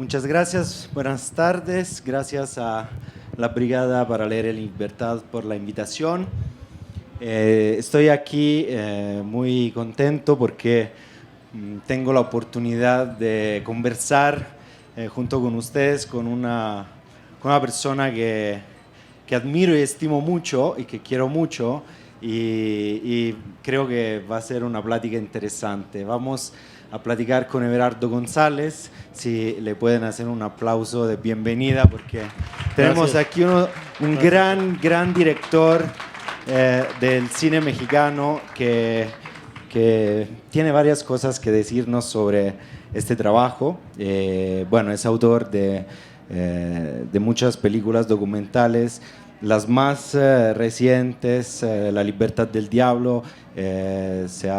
Muchas gracias, buenas tardes. Gracias a la Brigada para Leer en Libertad por la invitación. Estoy aquí muy contento porque tengo la oportunidad de conversar junto con ustedes con una persona que admiro y estimo mucho y que quiero mucho y creo que va a ser una plática interesante. Vamos a platicar con Everardo González. Si le pueden hacer un aplauso de bienvenida porque tenemos aquí un gran director del cine mexicano que tiene varias cosas que decirnos sobre este trabajo. Bueno, es autor de muchas películas documentales, las más recientes, La Libertad del Diablo, se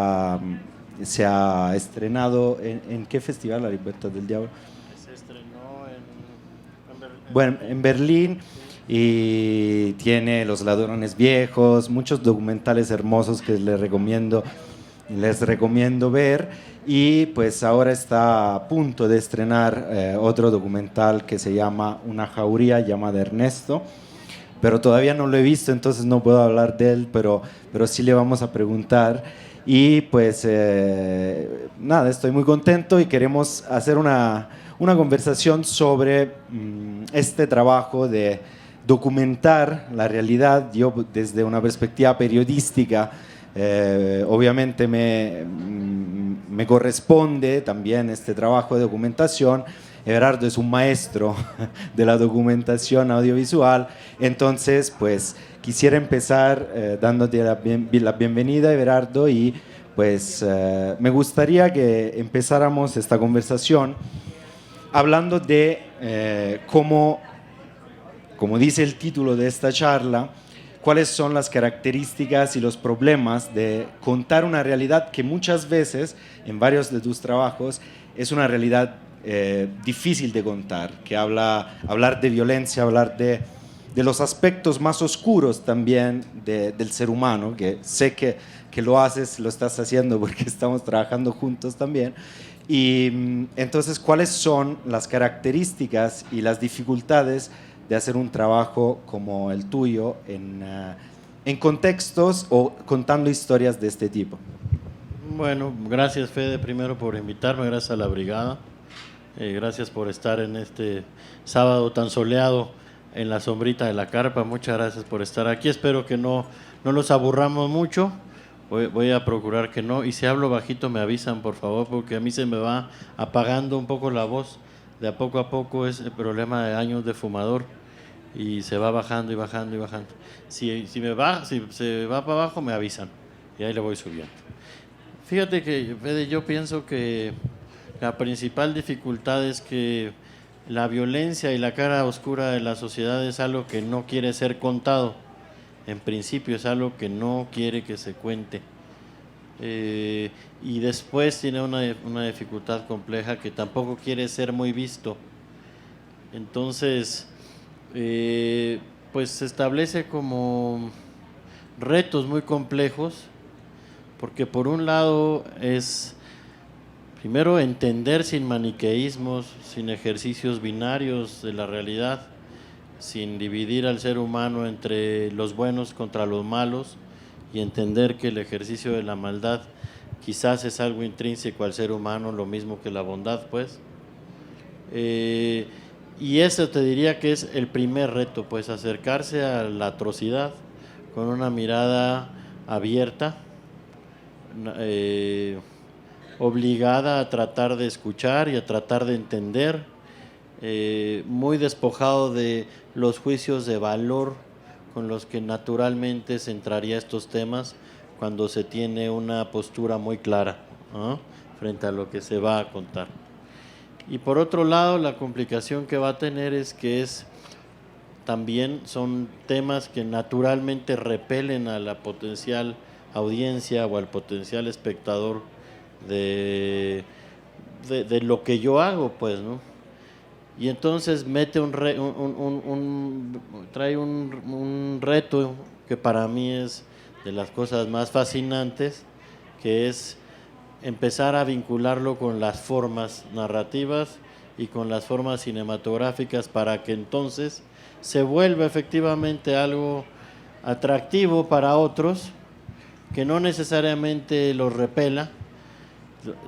ha estrenado ¿en qué festival La Libertad del Diablo? Se estrenó En Berlín. Y tiene Los Ladrones Viejos, muchos documentales hermosos que les recomiendo ver. Y pues ahora está a punto de estrenar otro documental que se llama Una jauría llamada Ernesto, pero todavía no lo he visto, entonces no puedo hablar de él, pero sí le vamos a preguntar. Y pues nada, estoy muy contento y queremos hacer una conversación sobre este trabajo de documentar la realidad. Yo desde una perspectiva periodística, obviamente me corresponde también este trabajo de documentación. Everardo es un maestro de la documentación audiovisual, entonces pues quisiera empezar dándote la bienvenida, Everardo, y pues me gustaría que empezáramos esta conversación hablando de cómo, como dice el título de esta charla, cuáles son las características y los problemas de contar una realidad que muchas veces, en varios de tus trabajos, es una realidad difícil de contar, que hablar de violencia, hablar de los aspectos más oscuros también del ser humano, que sé que lo estás haciendo porque estamos trabajando juntos también. Y entonces, ¿cuáles son las características y las dificultades de hacer un trabajo como el tuyo en contextos o contando historias de este tipo? Bueno, gracias Fede primero por invitarme, gracias a la Brigada, gracias por estar en este sábado tan soleado en la sombrita de la carpa, muchas gracias por estar aquí, espero que no los aburramos mucho, voy a procurar que no, y si hablo bajito me avisan por favor, porque a mí se me va apagando un poco la voz, de a poco es el problema de años de fumador, y se va bajando y bajando y bajando. Si se va para abajo me avisan y ahí le voy subiendo. Fíjate que, Fede, yo pienso que la principal dificultad es que la violencia y la cara oscura de la sociedad es algo que no quiere ser contado. En principio es algo que no quiere que se cuente. Y después tiene una dificultad compleja que tampoco quiere ser muy visto. Entonces, pues se establece como retos muy complejos, porque por un lado es primero entender sin maniqueísmos, sin ejercicios binarios de la realidad, sin dividir al ser humano entre los buenos contra los malos, y entender que el ejercicio de la maldad quizás es algo intrínseco al ser humano, lo mismo que la bondad, pues. Y eso te diría que es el primer reto, pues acercarse a la atrocidad con una mirada abierta, obligada a tratar de escuchar y a tratar de entender, muy despojado de los juicios de valor con los que naturalmente se entraría estos temas cuando se tiene una postura muy clara, ¿no?, frente a lo que se va a contar. Y por otro lado, la complicación que va a tener es que también son temas que naturalmente repelen a la potencial audiencia o al potencial espectador de lo que yo hago, pues, ¿no? Y entonces trae un reto que para mí es de las cosas más fascinantes, que es empezar a vincularlo con las formas narrativas y con las formas cinematográficas para que entonces se vuelva efectivamente algo atractivo para otros, que no necesariamente los repela,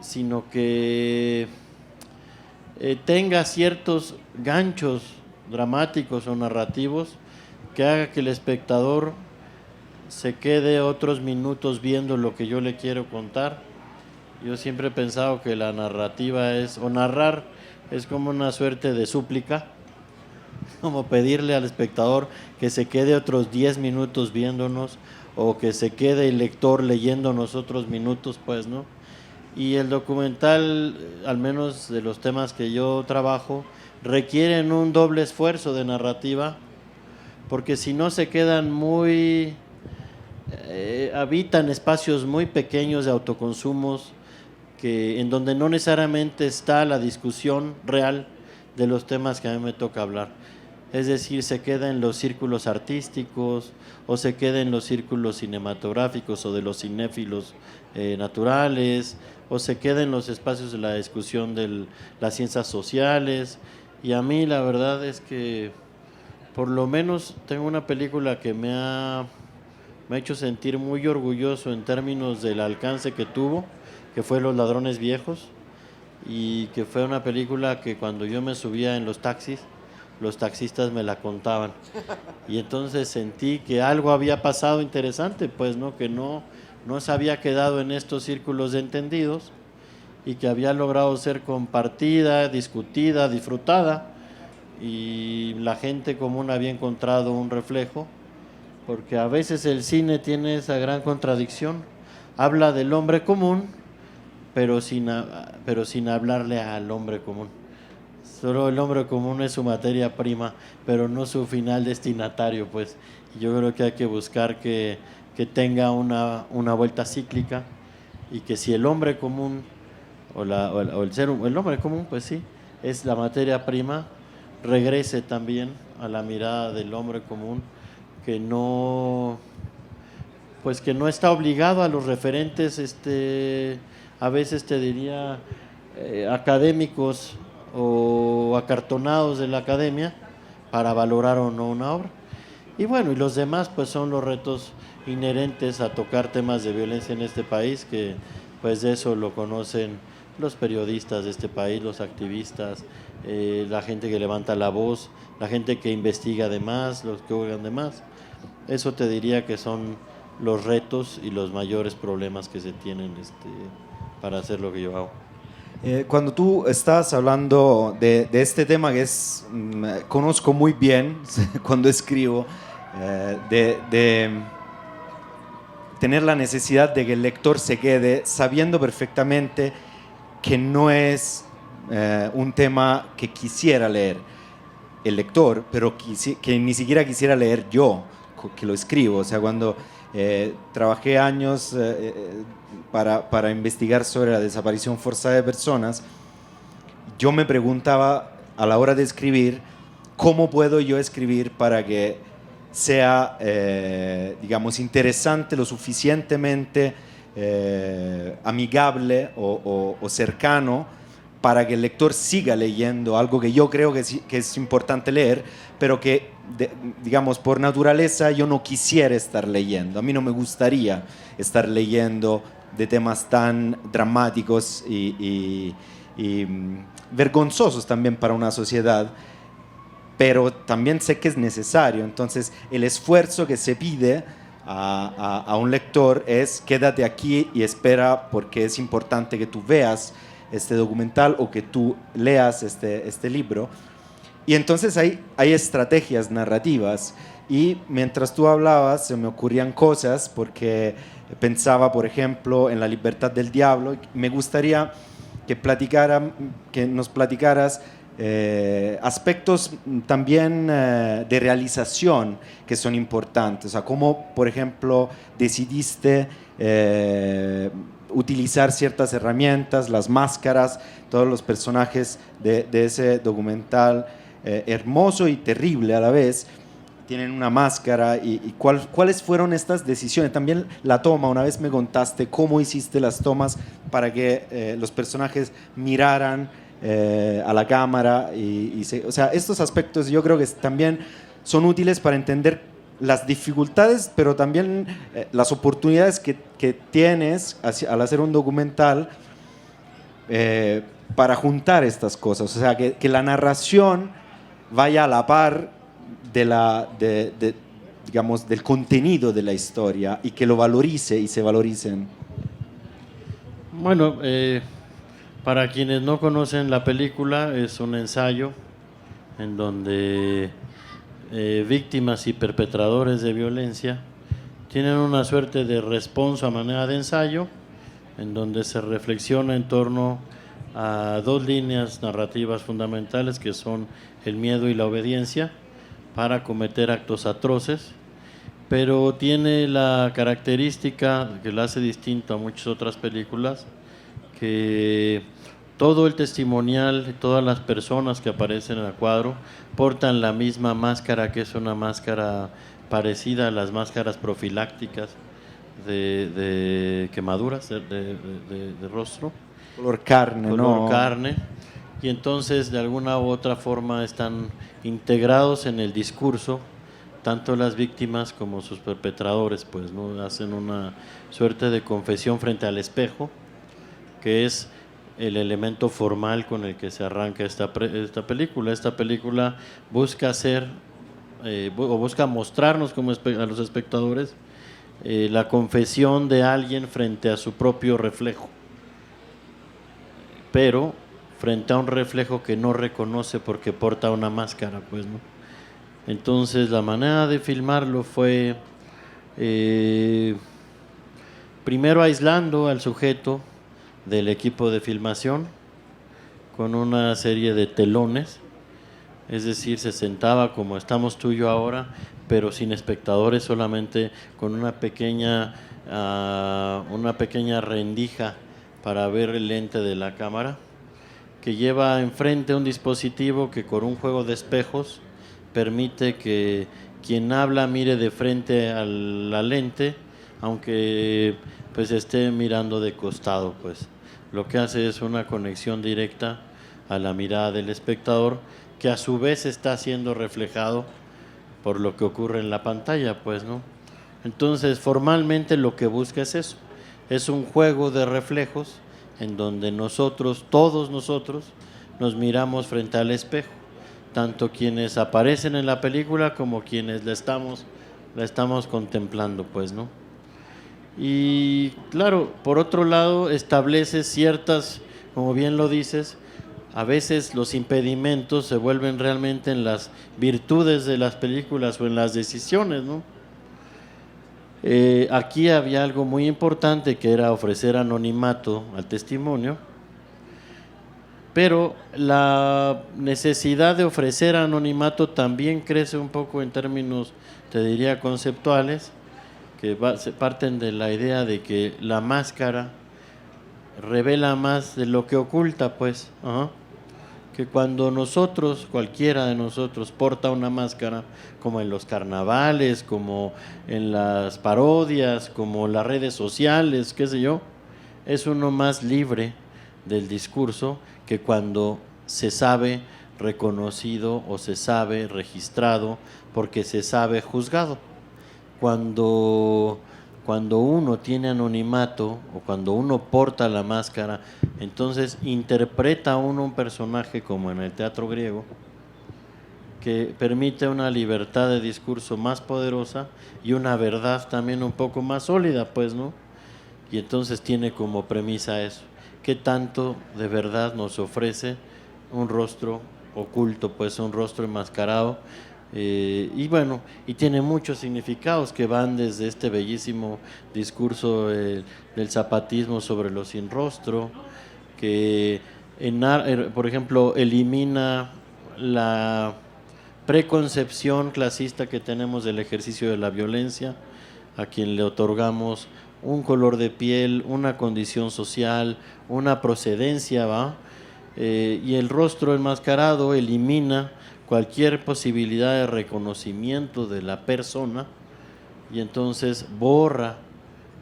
sino que tenga ciertos ganchos dramáticos o narrativos que haga que el espectador se quede otros minutos viendo lo que yo le quiero contar. Yo siempre he pensado que la narrativa o narrar es como una suerte de súplica, como pedirle al espectador que se quede otros 10 minutos viéndonos, o que se quede el lector leyéndonos otros minutos, pues, ¿no? Y el documental, al menos de los temas que yo trabajo, requieren un doble esfuerzo de narrativa, porque si no se quedan muy... habitan espacios muy pequeños de autoconsumos, en donde no necesariamente está la discusión real de los temas que a mí me toca hablar. Es decir, se queda en los círculos artísticos, o se queda en los círculos cinematográficos o de los cinéfilos naturales, o se queda en los espacios de la discusión de las ciencias sociales. Y a mí la verdad es que por lo menos tengo una película que me ha hecho sentir muy orgulloso en términos del alcance que tuvo, que fue Los Ladrones Viejos, y que fue una película que cuando yo me subía en los taxis, los taxistas me la contaban, y entonces sentí que algo había pasado interesante, pues, ¿no? Que no se había quedado en estos círculos de entendidos, y que había logrado ser compartida, discutida, disfrutada, y la gente común había encontrado un reflejo, porque a veces el cine tiene esa gran contradicción, habla del hombre común, pero sin hablarle al hombre común. Solo el hombre común es su materia prima, pero no su final destinatario, pues. Yo creo que hay que buscar que tenga una vuelta cíclica, y que si el hombre común el hombre común, pues sí, es la materia prima, regrese también a la mirada del hombre común, que no está obligado a los referentes, a veces te diría, académicos o acartonados de la academia para valorar o no una obra. Y bueno, y los demás pues son los retos inherentes a tocar temas de violencia en este país, que pues de eso lo conocen los periodistas de este país, los activistas, la gente que levanta la voz, la gente que investiga de más, los que oigan de más. Eso te diría que son los retos y los mayores problemas que se tienen para hacer lo que yo hago. Cuando tú estás hablando de este tema que conozco muy bien cuando escribo, de tener la necesidad de que el lector se quede sabiendo perfectamente que no es un tema que quisiera leer el lector, pero que ni siquiera quisiera leer yo, que lo escribo. O sea, cuando trabajé años para investigar sobre la desaparición forzada de personas, yo me preguntaba a la hora de escribir, ¿cómo puedo yo escribir para que sea, digamos, interesante, lo suficientemente amigable o cercano para que el lector siga leyendo algo que yo creo que es importante leer, pero que, digamos, por naturaleza yo no quisiera estar leyendo. A mí no me gustaría estar leyendo de temas tan dramáticos y vergonzosos también para una sociedad, pero también sé que es necesario. Entonces, el esfuerzo que se pide a un lector es: quédate aquí y espera, porque es importante que tú veas este documental o que tú leas este libro. Y entonces hay estrategias narrativas, y mientras tú hablabas se me ocurrían cosas, porque pensaba, por ejemplo, en La Libertad del Diablo. Me gustaría que nos platicaras aspectos también de realización que son importantes. O sea, cómo, por ejemplo, decidiste utilizar ciertas herramientas, las máscaras, todos los personajes de ese documental, hermoso y terrible a la vez, tienen una máscara. Y ¿cuáles fueron estas decisiones? También la toma, una vez me contaste cómo hiciste las tomas para que los personajes miraran a la cámara. O sea, estos aspectos yo creo que también son útiles para entender las dificultades, pero también las oportunidades que tienes al hacer un documental para juntar estas cosas. O sea, que la narración vaya a la par digamos, del contenido de la historia y que lo valorice y se valoricen. Bueno, para quienes no conocen la película, es un ensayo en donde víctimas y perpetradores de violencia tienen una suerte de responso a manera de ensayo, en donde se reflexiona en torno a dos líneas narrativas fundamentales, que son el miedo y la obediencia, para cometer actos atroces, pero tiene la característica que la hace distinto a muchas otras películas, que todo el testimonial, todas las personas que aparecen en el cuadro portan la misma máscara, que es una máscara parecida a las máscaras profilácticas de quemaduras de rostro. Color carne, color ¿no? carne. Y entonces de alguna u otra forma están integrados en el discurso, tanto las víctimas como sus perpetradores, pues, ¿no? Hacen una suerte de confesión frente al espejo, que es el elemento formal con el que se arranca esta película. Esta película busca hacer, o busca mostrarnos como a los espectadores la confesión de alguien frente a su propio reflejo, pero frente a un reflejo que no reconoce porque porta una máscara, pues, ¿no? Entonces la manera de filmarlo fue primero aislando al sujeto del equipo de filmación con una serie de telones, es decir, se sentaba como estamos tú y yo ahora, pero sin espectadores, solamente con una pequeña rendija para ver el lente de la cámara, que lleva enfrente un dispositivo que con un juego de espejos permite que quien habla mire de frente a la lente, aunque pues esté mirando de costado, pues. Lo que hace es una conexión directa a la mirada del espectador, que a su vez está siendo reflejado por lo que ocurre en la pantalla, pues, ¿no? Entonces, formalmente lo que busca es eso, es un juego de reflejos en donde nosotros, todos nosotros, nos miramos frente al espejo, tanto quienes aparecen en la película como quienes la estamos contemplando, pues, ¿no? Y claro, por otro lado, establece ciertas, como bien lo dices, a veces los impedimentos se vuelven realmente en las virtudes de las películas o en las decisiones, ¿no? Aquí había algo muy importante, que era ofrecer anonimato al testimonio, pero la necesidad de ofrecer anonimato también crece un poco en términos, te diría, conceptuales, que se parten de la idea de que la máscara revela más de lo que oculta, pues. Que cuando nosotros, cualquiera de nosotros, porta una máscara, como en los carnavales, como en las parodias, como las redes sociales, qué sé yo, es uno más libre del discurso que cuando se sabe reconocido o se sabe registrado porque se sabe juzgado. Cuando uno tiene anonimato o cuando uno porta la máscara, entonces interpreta uno un personaje, como en el teatro griego, que permite una libertad de discurso más poderosa y una verdad también un poco más sólida, pues, ¿no? Y entonces tiene como premisa eso: ¿qué tanto de verdad nos ofrece un rostro oculto, pues, un rostro enmascarado? Y bueno, y tiene muchos significados que van desde este bellísimo discurso del zapatismo sobre lo sin rostro, que por ejemplo elimina la preconcepción clasista que tenemos del ejercicio de la violencia, a quien le otorgamos un color de piel, una condición social, una procedencia, ¿va? Y el rostro enmascarado elimina cualquier posibilidad de reconocimiento de la persona, y entonces borra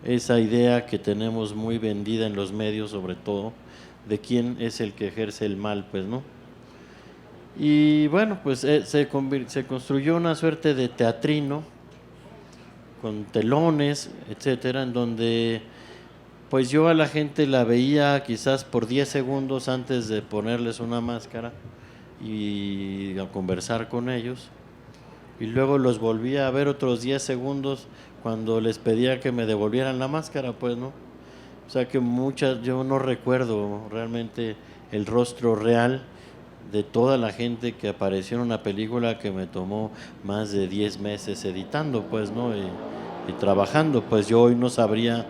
esa idea que tenemos muy vendida en los medios, sobre todo, de quién es el que ejerce el mal, pues, ¿no? Y bueno, pues se construyó una suerte de teatrino con telones, etcétera, en donde pues yo a la gente la veía quizás por 10 segundos antes de ponerles una máscara y a conversar con ellos, y luego los volvía a ver otros 10 segundos cuando les pedía que me devolvieran la máscara, pues, ¿no? O sea que yo no recuerdo realmente el rostro real de toda la gente que apareció en una película que me tomó más de 10 meses editando, pues, ¿no? Y trabajando, pues yo hoy no sabría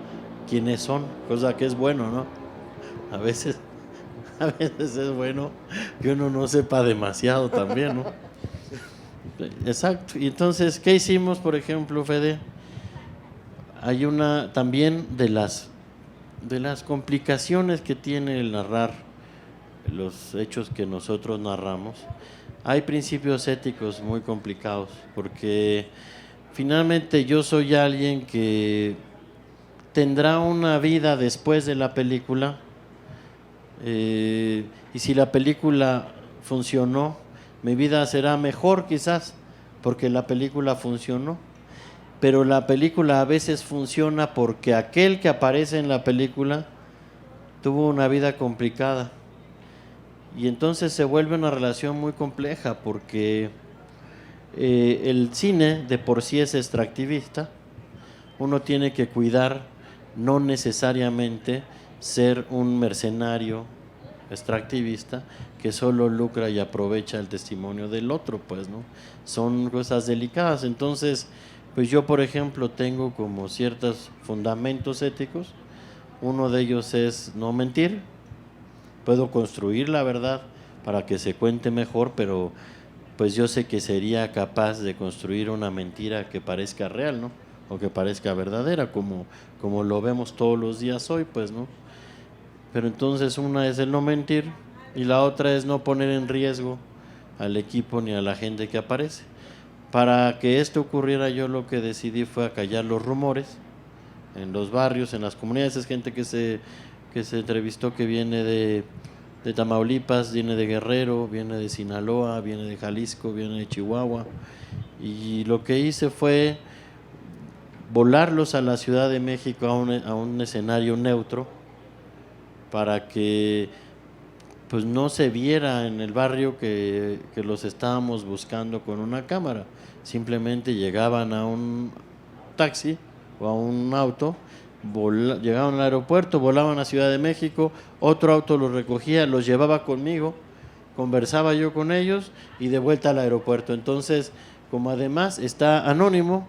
quiénes son, cosa que es bueno, ¿no? A veces, a veces es bueno que uno no sepa demasiado también, ¿no? Exacto. Y entonces, ¿qué hicimos, por ejemplo, Fede? Hay una también de las complicaciones que tiene el narrar los hechos que nosotros narramos. Hay principios éticos muy complicados, porque finalmente yo soy alguien que tendrá una vida después de la película, y si la película funcionó, mi vida será mejor quizás, porque la película funcionó. Pero la película a veces funciona porque aquel que aparece en la película tuvo una vida complicada. Y entonces se vuelve una relación muy compleja, porque el cine de por sí es extractivista. Uno tiene que cuidar no necesariamente ser un mercenario extractivista que solo lucra y aprovecha el testimonio del otro, pues, ¿no? Son cosas delicadas. Entonces, pues yo, por ejemplo, tengo como ciertos fundamentos éticos. Uno de ellos es no mentir. Puedo construir la verdad para que se cuente mejor, pero pues yo sé que sería capaz de construir una mentira que parezca real, ¿no? O que parezca verdadera, como lo vemos todos los días hoy, pues, ¿no? Pero entonces una es el no mentir y la otra es no poner en riesgo al equipo ni a la gente que aparece. Para que esto ocurriera, yo lo que decidí fue acallar los rumores en los barrios, en las comunidades. Es gente que se entrevistó, que viene de Tamaulipas, viene de Guerrero, viene de Sinaloa, viene de Jalisco, viene de Chihuahua. Y lo que hice fue volarlos a la Ciudad de México a un escenario neutro, para que pues no se viera en el barrio que los estábamos buscando con una cámara. Simplemente llegaban a un taxi o a un auto, llegaban al aeropuerto, volaban a Ciudad de México, otro auto los recogía, los llevaba conmigo, conversaba yo con ellos y de vuelta al aeropuerto. Entonces, como además está anónimo,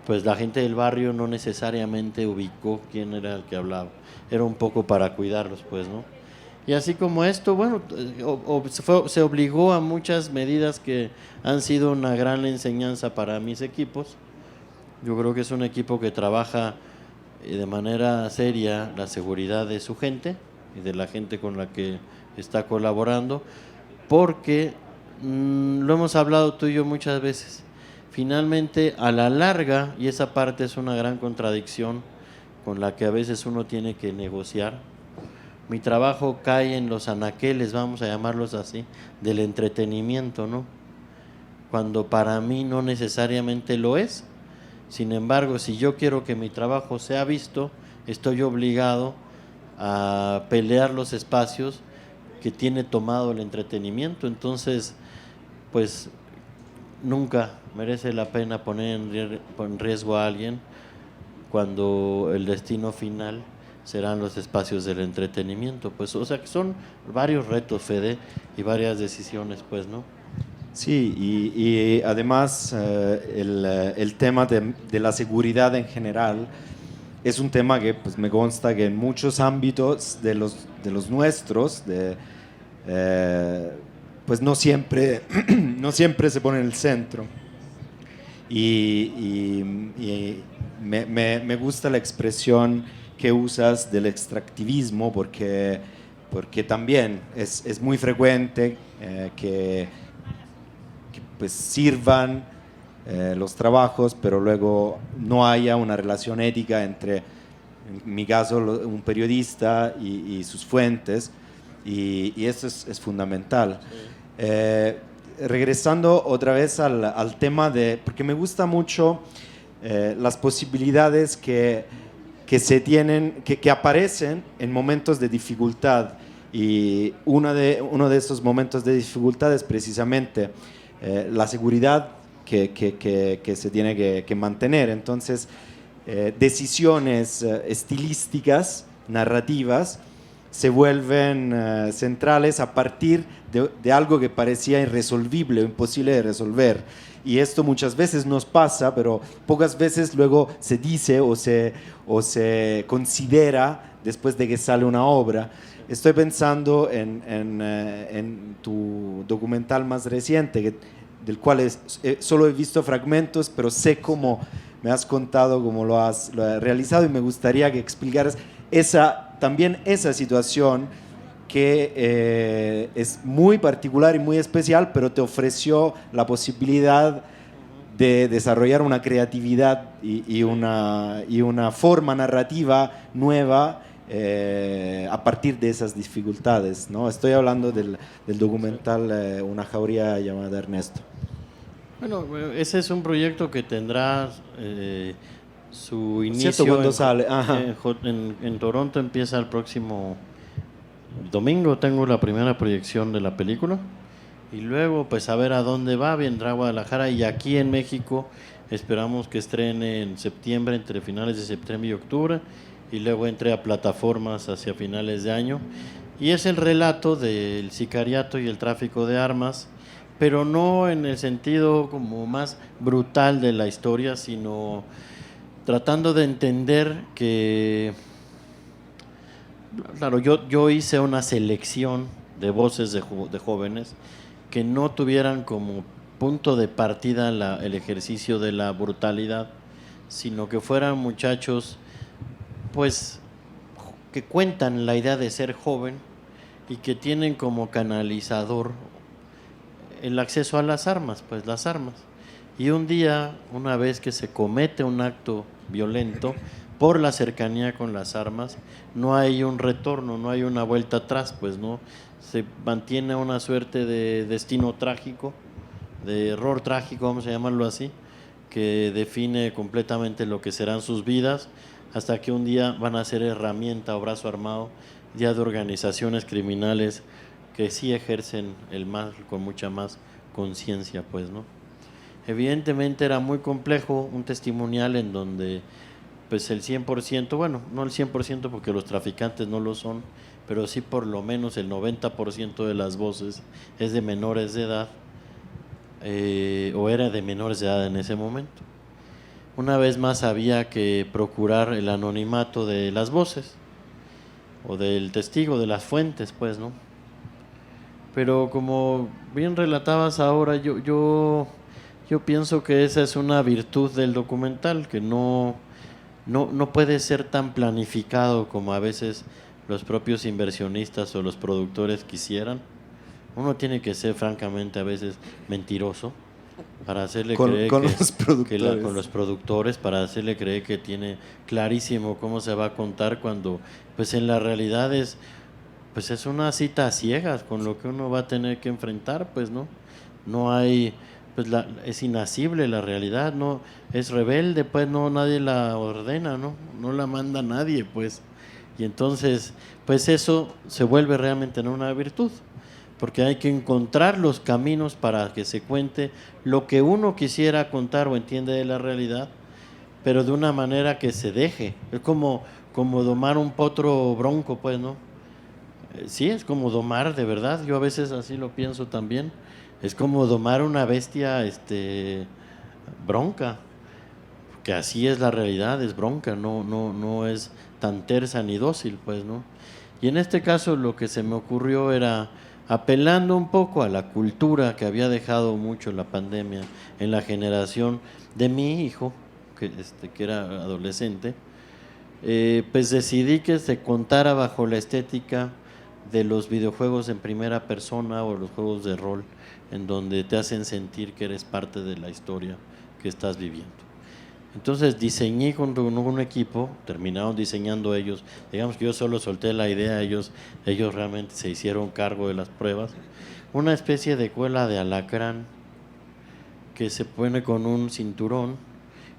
pues la gente del barrio no necesariamente ubicó quién era el que hablaba. Era un poco para cuidarlos, pues, ¿no? Y así como esto, bueno, se obligó a muchas medidas que han sido una gran enseñanza para mis equipos. Yo creo que es un equipo que trabaja de manera seria la seguridad de su gente y de la gente con la que está colaborando, porque lo hemos hablado tú y yo muchas veces. Finalmente, a la larga, y esa parte es una gran contradicción con la que a veces uno tiene que negociar, mi trabajo cae en los anaqueles, vamos a llamarlos así, del entretenimiento, ¿no? Cuando para mí no necesariamente lo es. Sin embargo, si yo quiero que mi trabajo sea visto, estoy obligado a pelear los espacios que tiene tomado el entretenimiento. Entonces, pues nunca merece la pena poner en riesgo a alguien cuando el destino final serán los espacios del entretenimiento, pues, o sea que son varios retos, Fede, y varias decisiones, pues, ¿no? Sí, y además el tema de la seguridad en general es un tema que pues, me consta que en muchos ámbitos de los nuestros, pues no siempre, no siempre se pone en el centro. Y me gusta la expresión que usas del extractivismo, porque también es muy frecuente que pues sirvan los trabajos, pero luego no haya una relación ética entre en mi caso un periodista y sus fuentes, y eso es fundamental. Sí. Regresando otra vez al tema de, porque me gusta mucho las posibilidades que se tienen, que aparecen en momentos de dificultad, y uno de esos momentos de dificultad es precisamente la seguridad que se tiene que mantener. Entonces, decisiones estilísticas, narrativas, se vuelven centrales a partir de algo que parecía irresoluble o imposible de resolver. Y esto muchas veces nos pasa, pero pocas veces luego se dice o se considera después de que sale una obra. Estoy pensando en tu documental más reciente, del cual solo he visto fragmentos, pero sé cómo me has contado, cómo lo has realizado, y me gustaría que explicaras también esa situación que es muy particular y muy especial, pero te ofreció la posibilidad de desarrollar una creatividad y una forma narrativa nueva a partir de esas dificultades, ¿no? Estoy hablando del documental Una jauría llamada Ernesto. Bueno, ese es un proyecto que tendrá su inicio. ¿Cierto? ¿Cuándo sale? En Toronto empieza el próximo domingo, tengo la primera proyección de la película, y luego pues a ver a dónde va. Vendrá a Guadalajara, y aquí en México esperamos que estrene en septiembre, entre finales de septiembre y octubre, y luego entre a plataformas hacia finales de año. Y es el relato del sicariato y el tráfico de armas, pero no en el sentido como más brutal de la historia, sino tratando de entender que, claro, yo hice una selección de voces de jóvenes que no tuvieran como punto de partida el ejercicio de la brutalidad, sino que fueran muchachos pues que cuentan la idea de ser joven y que tienen como canalizador el acceso a las armas, pues las armas. Y un día, una vez que se comete un acto violento por la cercanía con las armas, no hay un retorno, no hay una vuelta atrás, pues no, se mantiene una suerte de destino trágico, de error trágico, vamos a llamarlo así, que define completamente lo que serán sus vidas, hasta que un día van a ser herramienta o brazo armado ya de organizaciones criminales que sí ejercen el mal con mucha más conciencia, pues, ¿no? Evidentemente era muy complejo un testimonial en donde pues el 100%, bueno, no el 100% porque los traficantes no lo son, pero sí por lo menos el 90% de las voces es de menores de edad, o era de menores de edad en ese momento. Una vez más había que procurar el anonimato de las voces o del testigo, de las fuentes, pues, ¿no? Pero como bien relatabas ahora, yo pienso que esa es una virtud del documental, que no puede ser tan planificado como a veces los propios inversionistas o los productores quisieran. Uno tiene que ser francamente a veces mentiroso para hacerle creer con los productores, para hacerle creer que tiene clarísimo cómo se va a contar, cuando pues en la realidad es una cita a ciegas con lo que uno va a tener que enfrentar, pues no hay, pues es inasible la realidad, no es rebelde, pues nadie la ordena, no la manda nadie, pues, y entonces pues eso se vuelve realmente en una virtud, porque hay que encontrar los caminos para que se cuente lo que uno quisiera contar o entiende de la realidad, pero de una manera que se deje. Es como domar un potro bronco, pues, ¿no? Sí, es como domar, de verdad. Yo a veces así lo pienso también. Es como domar una bestia bronca, que así es la realidad, es bronca, no es tan tersa ni dócil, pues, ¿no? Y en este caso lo que se me ocurrió era, apelando un poco a la cultura que había dejado mucho la pandemia en la generación de mi hijo, que era adolescente, pues decidí que se contara bajo la estética de los videojuegos en primera persona o los juegos de rol, en donde te hacen sentir que eres parte de la historia que estás viviendo. Entonces diseñé con un equipo, terminaron diseñando ellos, digamos que yo solo solté la idea, ellos realmente se hicieron cargo de las pruebas, una especie de cuela de alacrán que se pone con un cinturón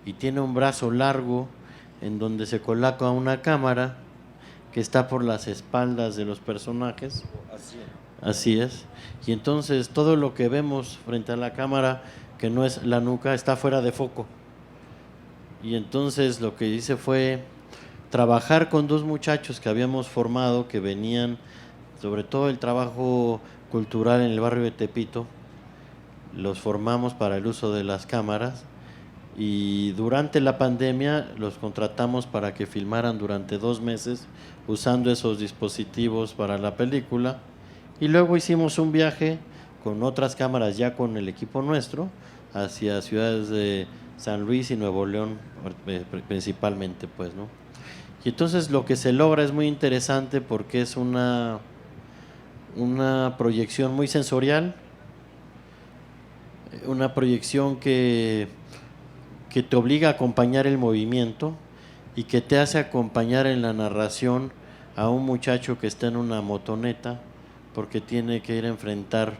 y tiene un brazo largo en donde se coloca una cámara que está por las espaldas de los personajes. Así es. Y entonces todo lo que vemos frente a la cámara, que no es la nuca, está fuera de foco. Y entonces lo que hice fue trabajar con dos muchachos que habíamos formado, que venían, sobre todo el trabajo cultural en el barrio de Tepito, los formamos para el uso de las cámaras y durante la pandemia los contratamos para que filmaran durante 2 meses usando esos dispositivos para la película y luego hicimos un viaje con otras cámaras ya con el equipo nuestro hacia ciudades de San Luis y Nuevo León principalmente, pues, ¿no? Y entonces lo que se logra es muy interesante porque es una proyección muy sensorial, una proyección que te obliga a acompañar el movimiento y que te hace acompañar en la narración a un muchacho que está en una motoneta porque tiene que ir a enfrentar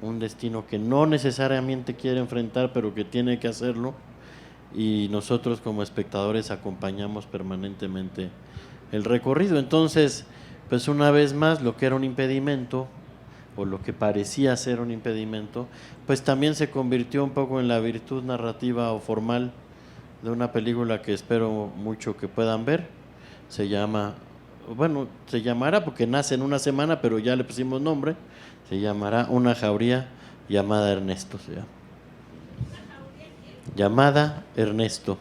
un destino que no necesariamente quiere enfrentar, pero que tiene que hacerlo, y nosotros como espectadores acompañamos permanentemente el recorrido. Entonces, pues una vez más, lo que era un impedimento, o lo que parecía ser un impedimento, pues también se convirtió un poco en la virtud narrativa o formal de una película que espero mucho que puedan ver. Se llamará porque nace en una semana, pero ya le pusimos nombre, se llamará Una jauría llamada Ernesto, se llama. Llamada Ernesto.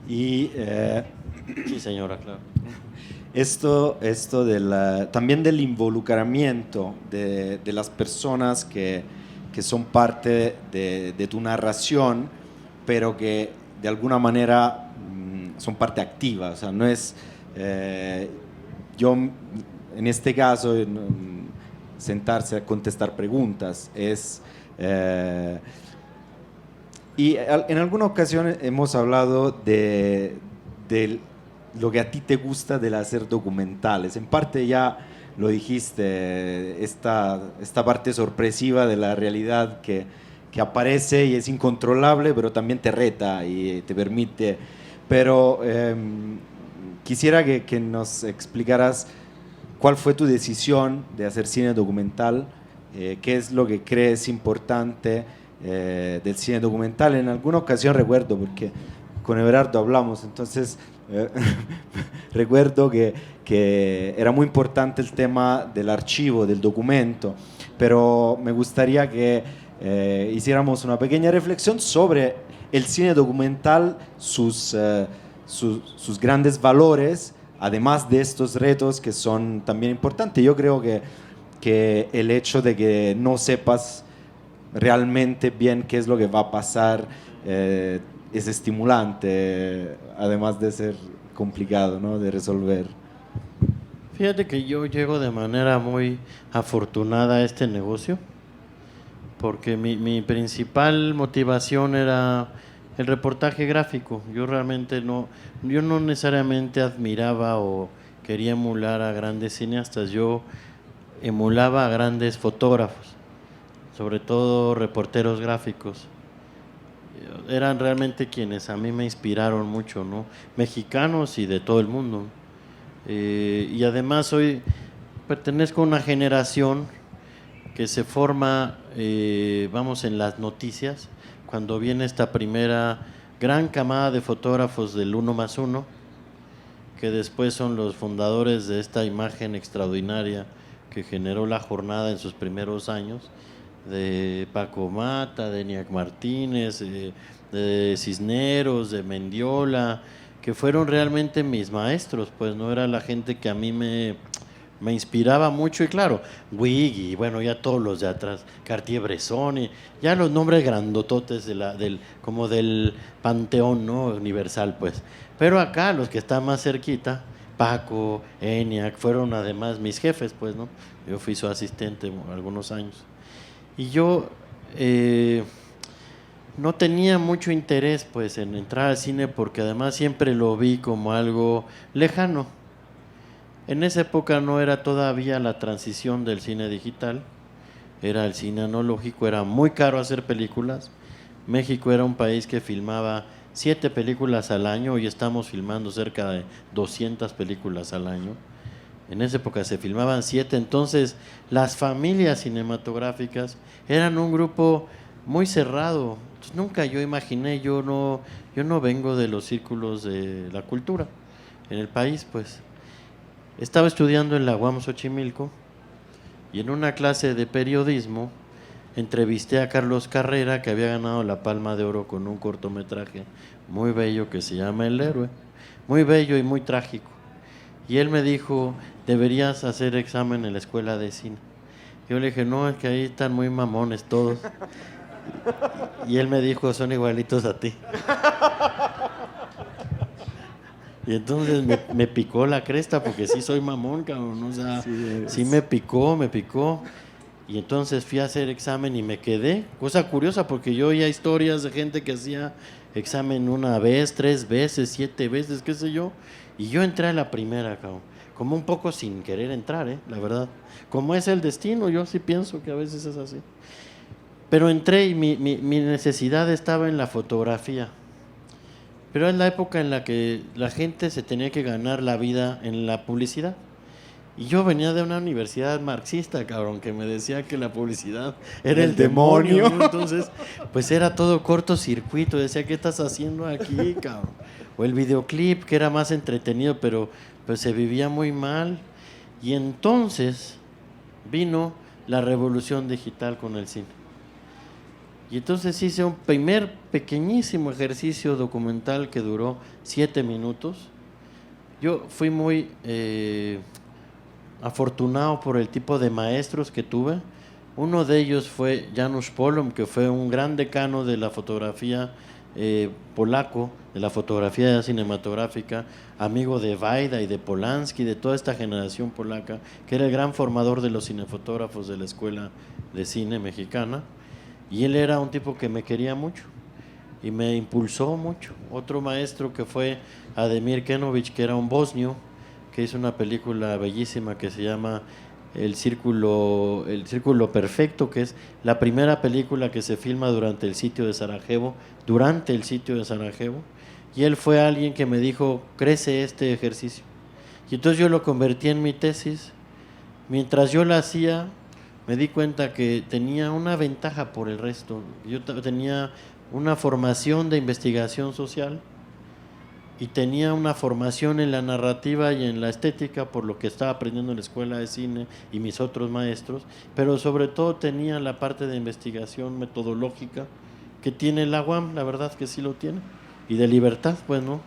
Y sí, señora, claro. Esto también del involucramiento de las personas que son parte de tu narración, pero que de alguna manera son parte activa. O sea, no es yo, en este caso, sentarse a contestar preguntas, y en alguna ocasión hemos hablado de lo que a ti te gusta del hacer documentales. En parte ya lo dijiste, esta parte sorpresiva de la realidad que aparece y es incontrolable, pero también te reta y te permite. Pero quisiera que nos explicaras cuál fue tu decisión de hacer cine documental, qué es lo que crees importante del cine documental. En alguna ocasión recuerdo, porque con Everardo hablamos, entonces recuerdo que era muy importante el tema del archivo, del documento, pero me gustaría que hiciéramos una pequeña reflexión sobre el cine documental, sus grandes valores, además de estos retos que son también importantes. Yo creo que el hecho de que no sepas realmente bien qué es lo que va a pasar es estimulante, además de ser complicado, ¿no?, de resolver. Fíjate que yo llego de manera muy afortunada a este negocio, porque mi principal motivación era el reportaje gráfico. Yo no necesariamente admiraba o quería emular a grandes cineastas, yo emulaba a grandes fotógrafos, sobre todo reporteros gráficos. Eran realmente quienes a mí me inspiraron mucho, ¿no? Mexicanos y de todo el mundo. Y además pertenezco a una generación que se forma, en las noticias, cuando viene esta primera gran camada de fotógrafos del 1+1, que después son los fundadores de esta imagen extraordinaria que generó La Jornada en sus primeros años, de Paco Mata, de Eniac Martínez, de Cisneros, de Mendiola, que fueron realmente mis maestros, pues no era la gente que a mí me inspiraba mucho. Y claro, Wig y bueno, ya todos los de atrás, Cartier-Bresson, y ya los nombres grandototes como del panteón, ¿no?, universal, pues. Pero acá los que están más cerquita, Paco, Eniac, fueron además mis jefes, pues, ¿no? Yo fui su asistente algunos años. Y yo no tenía mucho interés pues en entrar al cine porque además siempre lo vi como algo lejano. En esa época no era todavía la transición del cine digital, era el cine analógico, era muy caro hacer películas. México era un país que filmaba 7 películas al año y estamos filmando cerca de 200 películas al año. En esa época se filmaban 7, entonces las familias cinematográficas eran un grupo muy cerrado. Entonces, nunca yo imaginé, yo no vengo de los círculos de la cultura en el país, pues. Estaba estudiando en la UAM Xochimilco y en una clase de periodismo entrevisté a Carlos Carrera, que había ganado la Palma de Oro con un cortometraje muy bello que se llama El Héroe, muy bello y muy trágico. Y él me dijo, deberías hacer examen en la escuela de cine. Yo le dije, no, es que ahí están muy mamones todos. Y él me dijo, son igualitos a ti. Y entonces me picó la cresta, porque sí soy mamón, cabrón. O sea, sí me picó. Y entonces fui a hacer examen y me quedé. Cosa curiosa, porque yo oía historias de gente que hacía examen 1 vez, 3 veces, 7 veces, qué sé yo. Y yo entré a la primera, cabrón. Como un poco sin querer entrar, la verdad. Como es el destino, yo sí pienso que a veces es así. Pero entré y mi necesidad estaba en la fotografía. Pero es la época en la que la gente se tenía que ganar la vida en la publicidad. Y yo venía de una universidad marxista, cabrón, que me decía que la publicidad era el demonio, ¿no? Entonces, pues era todo cortocircuito. Decía, ¿qué estás haciendo aquí, cabrón? O el videoclip, que era más entretenido, pero pues se vivía muy mal. Y entonces vino la revolución digital con el cine. Y entonces hice un primer pequeñísimo ejercicio documental que duró 7 minutos. Yo fui muy afortunado por el tipo de maestros que tuve. Uno de ellos fue Janusz Polom, que fue un gran decano de la fotografía polaco, de la fotografía cinematográfica, amigo de Wajda y de Polanski, de toda esta generación polaca, que era el gran formador de los cinefotógrafos de la Escuela de Cine Mexicana. Y él era un tipo que me quería mucho y me impulsó mucho. Otro maestro que fue Ademir Kenovic, que era un bosnio, que hizo una película bellísima que se llama El Círculo Perfecto, que es la primera película que se filma durante el sitio de Sarajevo, y él fue alguien que me dijo, crece este ejercicio. Y entonces yo lo convertí en mi tesis. Mientras yo la hacía, me di cuenta que tenía una ventaja por el resto. Yo tenía una formación de investigación social y tenía una formación en la narrativa y en la estética por lo que estaba aprendiendo en la escuela de cine y mis otros maestros, pero sobre todo tenía la parte de investigación metodológica que tiene la UAM, la verdad que sí lo tiene, y de libertad, pues, ¿no?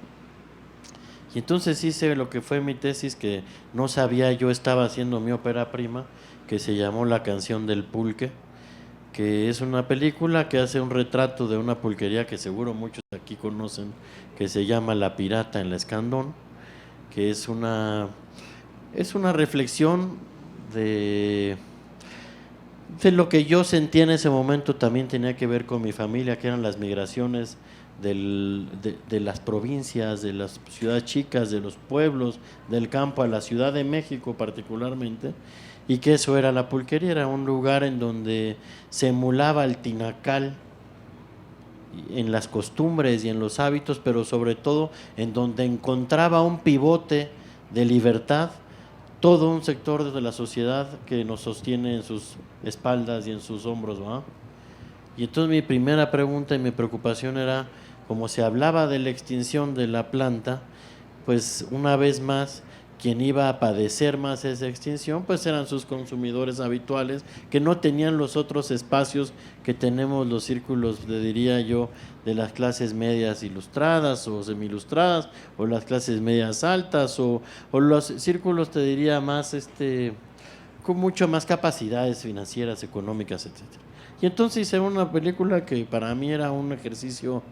Y entonces hice lo que fue mi tesis, que no sabía, yo estaba haciendo mi ópera prima, que se llamó La canción del pulque, que es una película que hace un retrato de una pulquería que seguro muchos aquí conocen, que se llama La Pirata en la Escandón, que es una reflexión de lo que yo sentía en ese momento. También tenía que ver con mi familia, que eran las migraciones de las provincias, de las ciudades chicas, de los pueblos, del campo a la Ciudad de México particularmente, y que eso era la pulquería, era un lugar en donde se emulaba el tinacal en las costumbres y en los hábitos, pero sobre todo en donde encontraba un pivote de libertad todo un sector de la sociedad que nos sostiene en sus espaldas y en sus hombros, ¿no? Y entonces mi primera pregunta y mi preocupación era, como se hablaba de la extinción de la planta, pues una vez más quien iba a padecer más esa extinción pues eran sus consumidores habituales, que no tenían los otros espacios que tenemos los círculos, le diría yo, de las clases medias ilustradas o semi-ilustradas, o las clases medias altas, o los círculos, te diría, más con mucho más capacidades financieras, económicas, etcétera. Y entonces hice una película que para mí era un ejercicio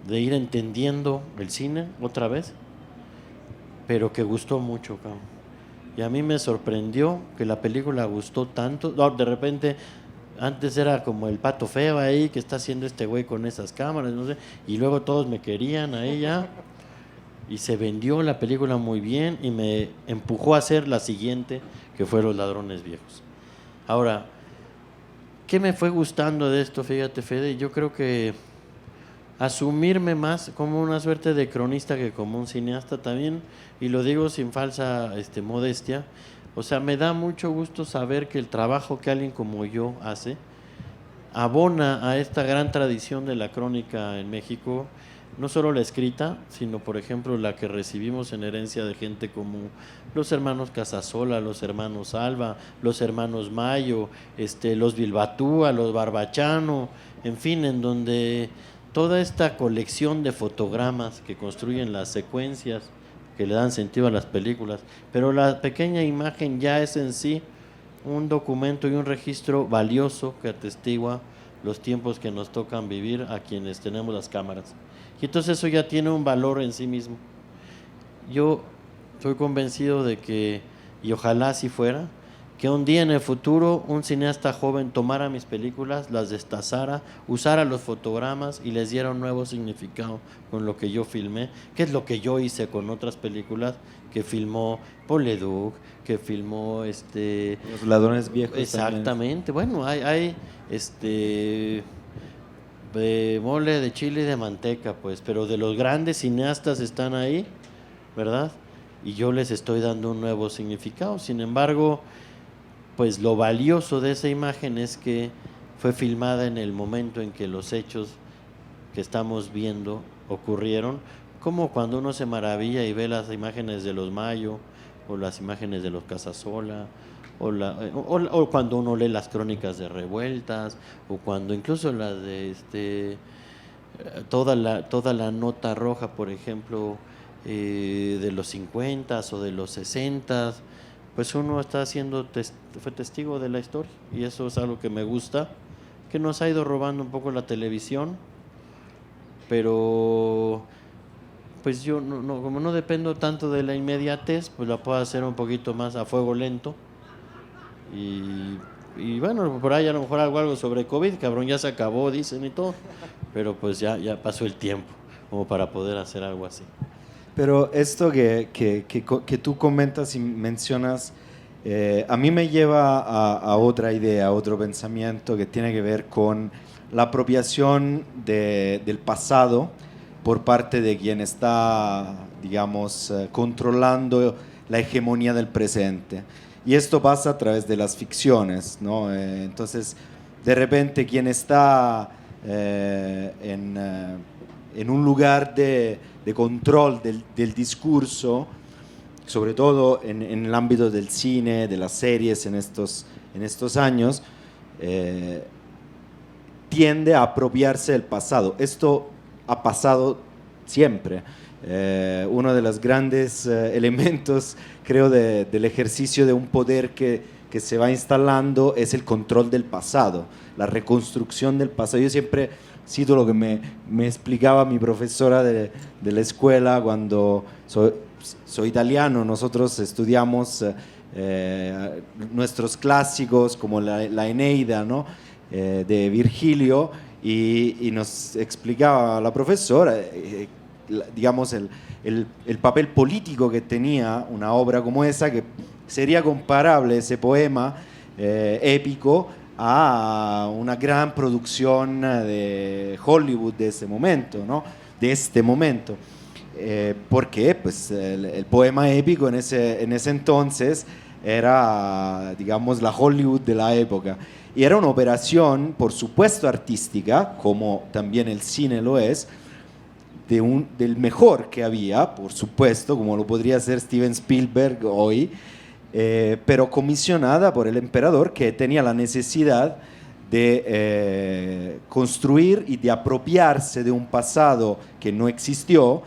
de ir entendiendo el cine otra vez, pero que gustó mucho, cabrón. Y a mí me sorprendió que la película gustó tanto. No, de repente Antes era como el pato feo ahí, que está haciendo este güey con esas cámaras, no sé. Y luego todos me querían a ella. Y se vendió la película muy bien y me empujó a hacer la siguiente, que fue Los Ladrones Viejos. Ahora, ¿qué me fue gustando de esto? Fíjate, Fede, yo creo que asumirme más como una suerte de cronista que como un cineasta también, y lo digo sin falsa modestia. O sea, me da mucho gusto saber que el trabajo que alguien como yo hace abona a esta gran tradición de la crónica en México, no solo la escrita, sino por ejemplo la que recibimos en herencia de gente como los hermanos Casasola, los hermanos Alba, los hermanos Mayo, los Bilbatúa, los Barbachano, en fin, en donde toda esta colección de fotogramas que construyen las secuencias que le dan sentido a las películas, pero la pequeña imagen ya es en sí un documento y un registro valioso que atestigua los tiempos que nos tocan vivir a quienes tenemos las cámaras. Y entonces eso ya tiene un valor en sí mismo. Yo estoy convencido de que, y ojalá así fuera, que un día en el futuro un cineasta joven tomara mis películas, las destazara, usara los fotogramas y les diera un nuevo significado con lo que yo filmé, que es lo que yo hice con otras películas que filmó Paul Leduc, que filmó Los Ladrones Viejos. exactamente, también. Bueno, hay de mole, de chile y de manteca, pues, pero de los grandes cineastas están ahí, ¿verdad? Y yo les estoy dando un nuevo significado. Sin embargo, pues lo valioso de esa imagen es que fue filmada en el momento en que los hechos que estamos viendo ocurrieron, como cuando uno se maravilla y ve las imágenes de los Mayo o las imágenes de los Casasola o cuando uno lee las crónicas de revueltas o cuando incluso las de toda la nota roja, por ejemplo, de los 50s o de los 60s, pues uno está fue testigo de la historia, y eso es algo que me gusta, que nos ha ido robando un poco la televisión, pero pues yo como no dependo tanto de la inmediatez, pues la puedo hacer un poquito más a fuego lento. Y bueno, por ahí a lo mejor algo sobre COVID, cabrón, ya se acabó, dicen y todo, pero pues ya pasó el tiempo como para poder hacer algo así. Pero esto que tú comentas y mencionas, a mí me lleva a otra idea, a otro pensamiento que tiene que ver con la apropiación del pasado por parte de quien está, digamos, controlando la hegemonía del presente. Y esto pasa a través de las ficciones, ¿no? Entonces, de repente, quien está en un lugar de control del discurso, sobre todo en el ámbito del cine, de las series en estos años, tiende a apropiarse del pasado. Esto ha pasado siempre. Uno de los grandes elementos, creo, del ejercicio de un poder que se va instalando es el control del pasado, la reconstrucción del pasado. Yo siempre cito lo que me explicaba mi profesora de la escuela cuando soy italiano. Nosotros estudiamos nuestros clásicos como la Eneida, ¿no? De Virgilio, y nos explicaba la profesora, digamos, el papel político que tenía una obra como esa, que sería comparable, ese poema épico, a una gran producción de Hollywood de ese momento, ¿no? De este momento. Porque pues, el poema épico en ese entonces era, digamos, la Hollywood de la época. Y era una operación, por supuesto, artística, como también el cine lo es, del mejor que había, por supuesto, como lo podría hacer Steven Spielberg hoy, pero comisionada por el emperador, que tenía la necesidad de construir y de apropiarse de un pasado que no existió,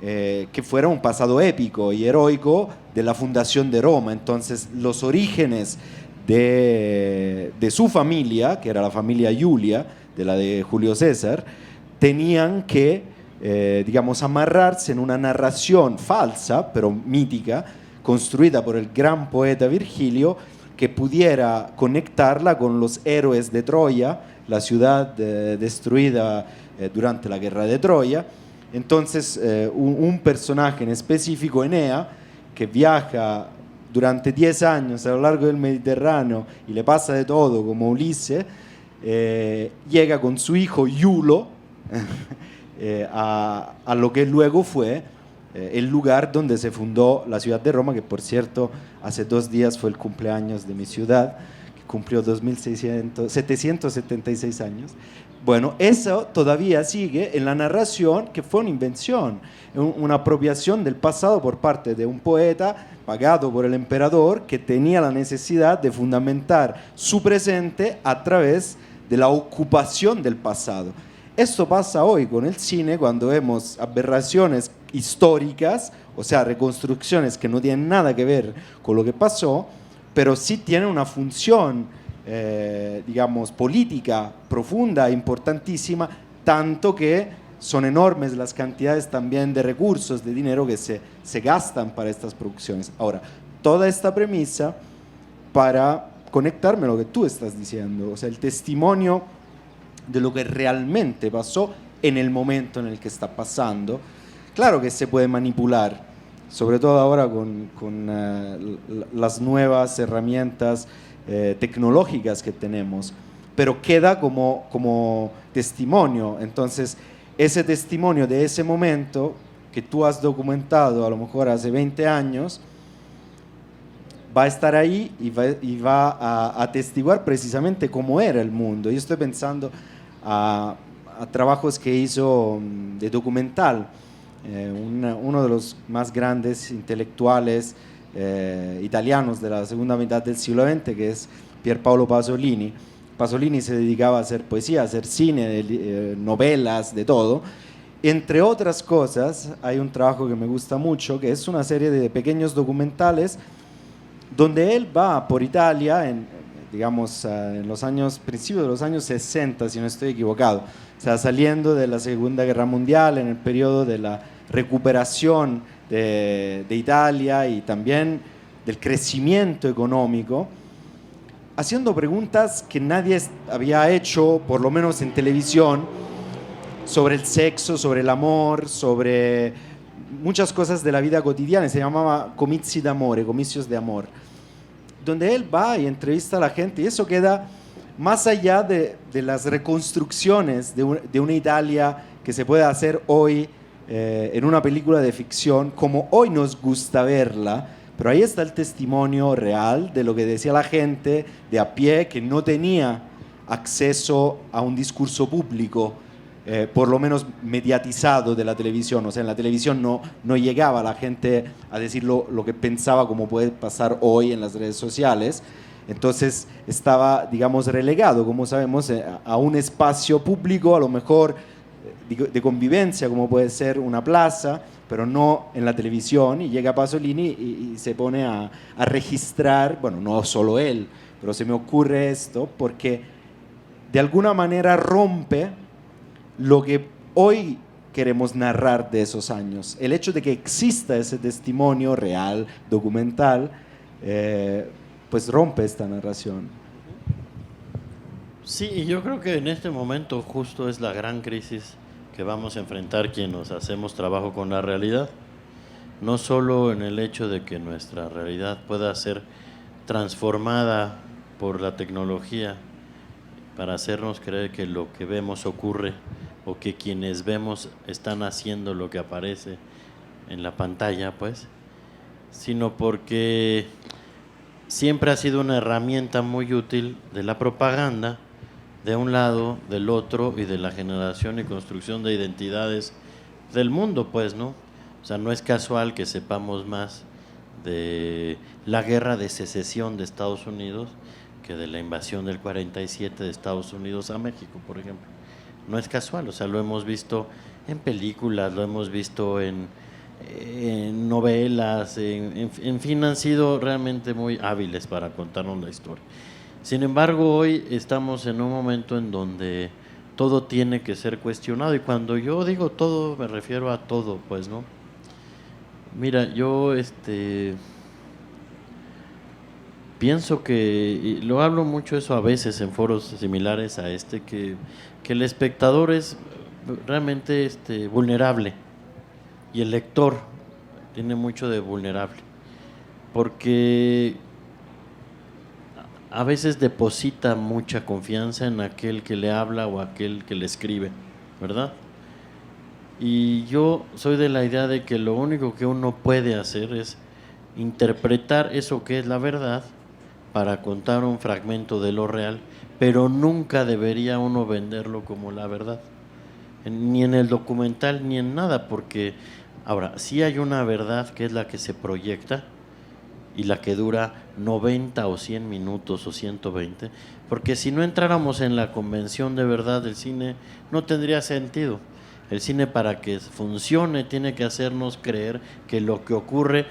que fuera un pasado épico y heroico de la fundación de Roma. Entonces, los orígenes de su familia, que era la familia Julia, de la de Julio César, tenían que, digamos, amarrarse en una narración falsa, pero mítica, construida por el gran poeta Virgilio, que pudiera conectarla con los héroes de Troya, la ciudad destruida durante la guerra de Troya. Entonces, un personaje en específico, Enea, que viaja durante 10 años a lo largo del Mediterráneo y le pasa de todo como Ulises, llega con su hijo Iulo a lo que luego fue el lugar donde se fundó la ciudad de Roma, que por cierto hace 2 días fue el cumpleaños de mi ciudad, que cumplió 776 años. Bueno, eso todavía sigue en la narración, que fue una invención, una apropiación del pasado por parte de un poeta pagado por el emperador que tenía la necesidad de fundamentar su presente a través de la ocupación del pasado. Esto pasa hoy con el cine cuando vemos aberraciones históricas, o sea, reconstrucciones que no tienen nada que ver con lo que pasó, pero sí tienen una función, digamos, política profunda e importantísima, tanto que son enormes las cantidades también de recursos, de dinero que se gastan para estas producciones. Ahora, toda esta premisa para conectarme a lo que tú estás diciendo, o sea, el testimonio de lo que realmente pasó en el momento en el que está pasando. Claro que se puede manipular, sobre todo ahora con las nuevas herramientas tecnológicas que tenemos, pero queda como testimonio. Entonces, ese testimonio de ese momento que tú has documentado a lo mejor hace 20 años, va a estar ahí y va a atestiguar precisamente cómo era el mundo. Yo estoy pensando a trabajos que hizo de documental, uno de los más grandes intelectuales italianos de la segunda mitad del siglo XX, que es Pier Paolo Pasolini. Pasolini se dedicaba a hacer poesía, a hacer cine, novelas, de todo. Entre otras cosas, hay un trabajo que me gusta mucho, que es una serie de pequeños documentales donde él va por Italia, digamos, en los principios de los años 60, si no estoy equivocado, o sea, saliendo de la Segunda Guerra Mundial, en el periodo de la recuperación de Italia y también del crecimiento económico, haciendo preguntas que nadie había hecho, por lo menos en televisión, sobre el sexo, sobre el amor, sobre muchas cosas de la vida cotidiana. Se llamaba Comizi d'amore, comicios de amor, donde él va y entrevista a la gente, y eso queda más allá de las reconstrucciones de una Italia que se puede hacer hoy en una película de ficción, como hoy nos gusta verla, pero ahí está el testimonio real de lo que decía la gente de a pie, que no tenía acceso a un discurso público, por lo menos mediatizado, de la televisión. O sea, en la televisión no llegaba la gente a decir lo que pensaba, como puede pasar hoy en las redes sociales. Entonces estaba, digamos, relegado, como sabemos, a un espacio público, a lo mejor de convivencia, como puede ser una plaza, pero no en la televisión. Y llega Pasolini y se pone a registrar, bueno, no solo él, pero se me ocurre esto, porque de alguna manera rompe lo que hoy queremos narrar de esos años. El hecho de que exista ese testimonio real, documental, pues rompe esta narración. Sí, y yo creo que en este momento justo es la gran crisis que vamos a enfrentar quienes hacemos trabajo con la realidad. No solo en el hecho de que nuestra realidad pueda ser transformada por la tecnología para hacernos creer que lo que vemos ocurre, o que quienes vemos están haciendo lo que aparece en la pantalla, pues, sino porque siempre ha sido una herramienta muy útil de la propaganda, de un lado, del otro, y de la generación y construcción de identidades del mundo, pues, ¿no? O sea, no es casual que sepamos más de la guerra de secesión de Estados Unidos que de la invasión del 47 de Estados Unidos a México, por ejemplo. No es casual, o sea, lo hemos visto en películas, lo hemos visto en novelas, en fin, han sido realmente muy hábiles para contarnos la historia. Sin embargo, hoy estamos en un momento en donde todo tiene que ser cuestionado, y cuando yo digo todo, me refiero a todo, pues, ¿no? Mira, yo pienso que, y lo hablo mucho eso a veces en foros similares a este, que el espectador es realmente vulnerable y el lector tiene mucho de vulnerable, porque a veces deposita mucha confianza en aquel que le habla o aquel que le escribe, ¿verdad? Y yo soy de la idea de que lo único que uno puede hacer es interpretar eso que es la verdad para contar un fragmento de lo real, pero nunca debería uno venderlo como la verdad, ni en el documental ni en nada, porque ahora sí hay una verdad que es la que se proyecta y la que dura 90 o 100 minutos o 120, porque si no entráramos en la convención de verdad del cine no tendría sentido. El cine, para que funcione, tiene que hacernos creer que lo que ocurre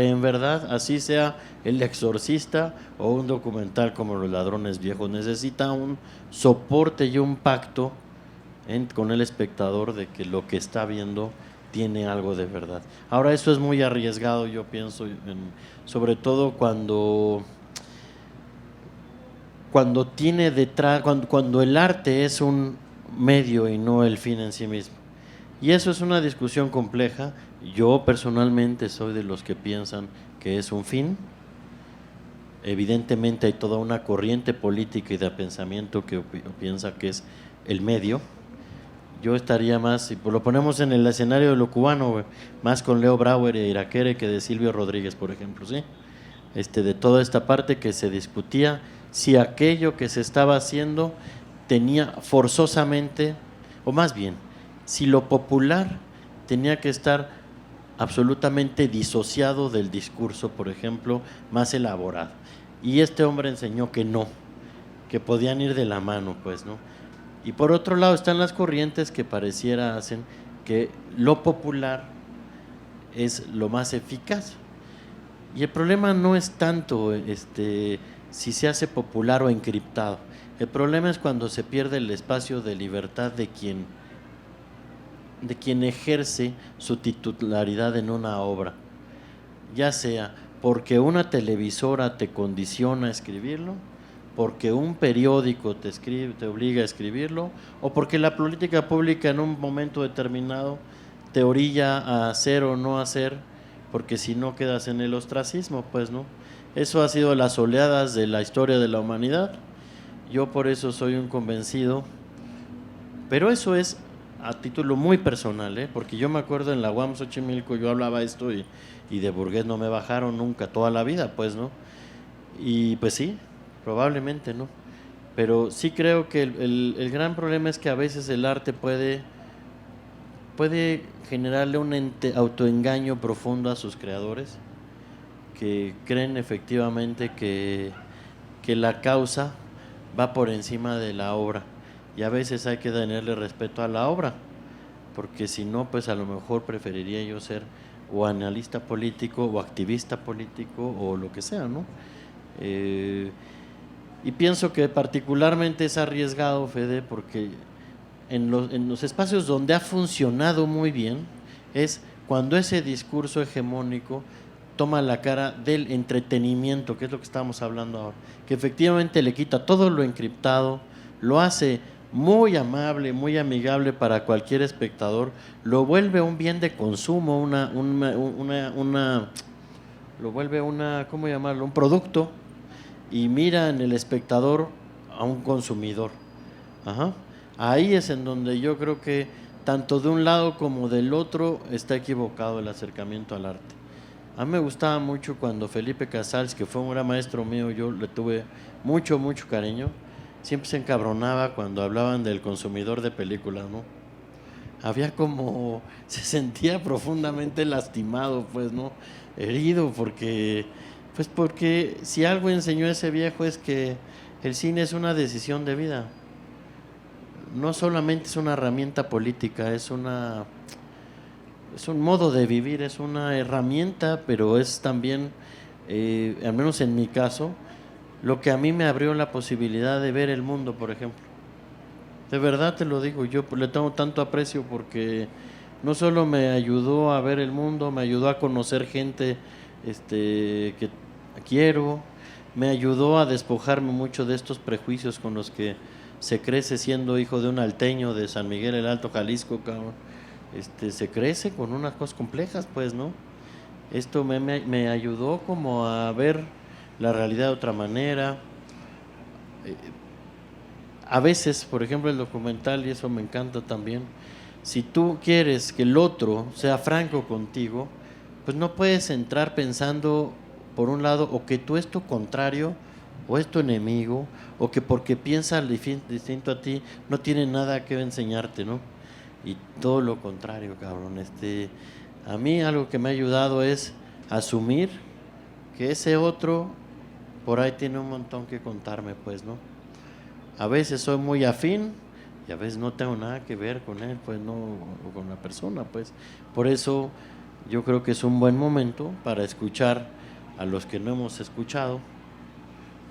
en verdad, así sea El Exorcista o un documental como Los Ladrones Viejos. Necesita un soporte y un pacto con el espectador de que lo que está viendo tiene algo de verdad. Ahora, eso es muy arriesgado, yo pienso, sobre todo cuando tiene detrás, cuando el arte es un medio y no el fin en sí mismo. Y eso es una discusión compleja. Yo personalmente soy de los que piensan que es un fin. Evidentemente hay toda una corriente política y de pensamiento que piensa que es el medio. Yo estaría más, si lo ponemos en el escenario de lo cubano, más con Leo Brauer e Iraquere que de Silvio Rodríguez, por ejemplo, ¿sí? De toda esta parte que se discutía si aquello que se estaba haciendo tenía forzosamente, o más bien, si lo popular tenía que estar absolutamente disociado del discurso, por ejemplo, más elaborado. Y este hombre enseñó que no, que podían ir de la mano, pues, ¿no? Y por otro lado están las corrientes que pareciera hacen que lo popular es lo más eficaz. Y el problema no es tanto si se hace popular o encriptado. El problema es cuando se pierde el espacio de libertad de quien ejerce su titularidad en una obra, ya sea porque una televisora te condiciona a escribirlo, porque un periódico te obliga a escribirlo, o porque la política pública en un momento determinado te orilla a hacer o no hacer, porque si no quedas en el ostracismo, pues, ¿no? Eso ha sido las oleadas de la historia de la humanidad. Yo por eso soy un convencido, pero eso es a título muy personal, porque yo me acuerdo en la UAM Xochimilco yo hablaba esto y de burgués no me bajaron nunca, toda la vida, pues, ¿no? Y pues sí, probablemente, ¿no? Pero sí creo que el gran problema es que a veces el arte puede generarle un autoengaño profundo a sus creadores, que creen efectivamente que la causa va por encima de la obra, y a veces hay que tenerle respeto a la obra, porque si no, pues a lo mejor preferiría yo ser o analista político o activista político o lo que sea, ¿no? Y pienso que particularmente es arriesgado, Fede, porque en los espacios donde ha funcionado muy bien es cuando ese discurso hegemónico toma la cara del entretenimiento, que es lo que estamos hablando ahora, que efectivamente le quita todo lo encriptado, lo hace muy amable, muy amigable para cualquier espectador, lo vuelve un bien de consumo, lo vuelve ¿cómo llamarlo? Un producto, y mira en el espectador a un consumidor. Ajá. Ahí es en donde yo creo que tanto de un lado como del otro está equivocado el acercamiento al arte. A mí me gustaba mucho cuando Felipe Casals, que fue un gran maestro mío, yo le tuve mucho, mucho cariño, siempre se encabronaba cuando hablaban del consumidor de películas, ¿no? Había como, se sentía profundamente lastimado, pues, ¿no? Herido, porque si algo enseñó ese viejo es que el cine es una decisión de vida. No solamente es una herramienta política, es un modo de vivir, es una herramienta, pero es también, al menos en mi caso, lo que a mí me abrió la posibilidad de ver el mundo, por ejemplo. De verdad te lo digo, yo le tengo tanto aprecio porque no solo me ayudó a ver el mundo, me ayudó a conocer gente que quiero, me ayudó a despojarme mucho de estos prejuicios con los que se crece siendo hijo de un alteño de San Miguel el Alto, Jalisco, cabrón. Se crece con unas cosas complejas, pues, ¿no? Esto me ayudó como a ver la realidad de otra manera. A veces, por ejemplo, el documental, y eso me encanta también, si tú quieres que el otro sea franco contigo, pues no puedes entrar pensando, por un lado, o que tú es tu contrario, o es tu enemigo, o que porque piensa distinto a ti, no tiene nada que enseñarte, ¿no? Y todo lo contrario, cabrón. A mí algo que me ha ayudado es asumir que ese otro por ahí tiene un montón que contarme, pues, ¿no? A veces soy muy afín y a veces no tengo nada que ver con él, pues, no, o con la persona, pues. Por eso yo creo que es un buen momento para escuchar a los que no hemos escuchado,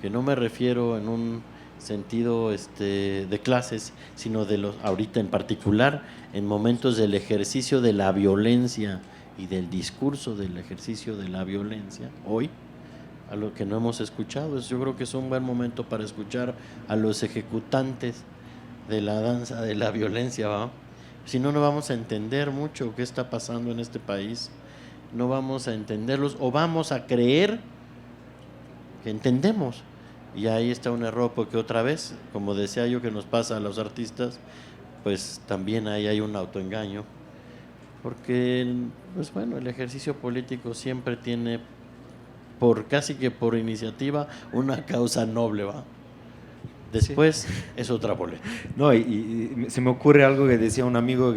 que no me refiero en un sentido de clases, sino de los ahorita en particular, en momentos del ejercicio de la violencia y del discurso del ejercicio de la violencia, hoy, a lo que no hemos escuchado. Yo creo que es un buen momento para escuchar a los ejecutantes de la danza de la violencia, ¿va? Si no, no vamos a entender mucho qué está pasando en este país, no vamos a entenderlos o vamos a creer que entendemos. Y ahí está un error, porque otra vez, como decía yo que nos pasa a los artistas, pues también ahí hay un autoengaño, porque pues bueno, el ejercicio político siempre tiene casi que por iniciativa una causa noble, ¿va? Después sí. Es otra boleta. No, y se me ocurre algo que decía un amigo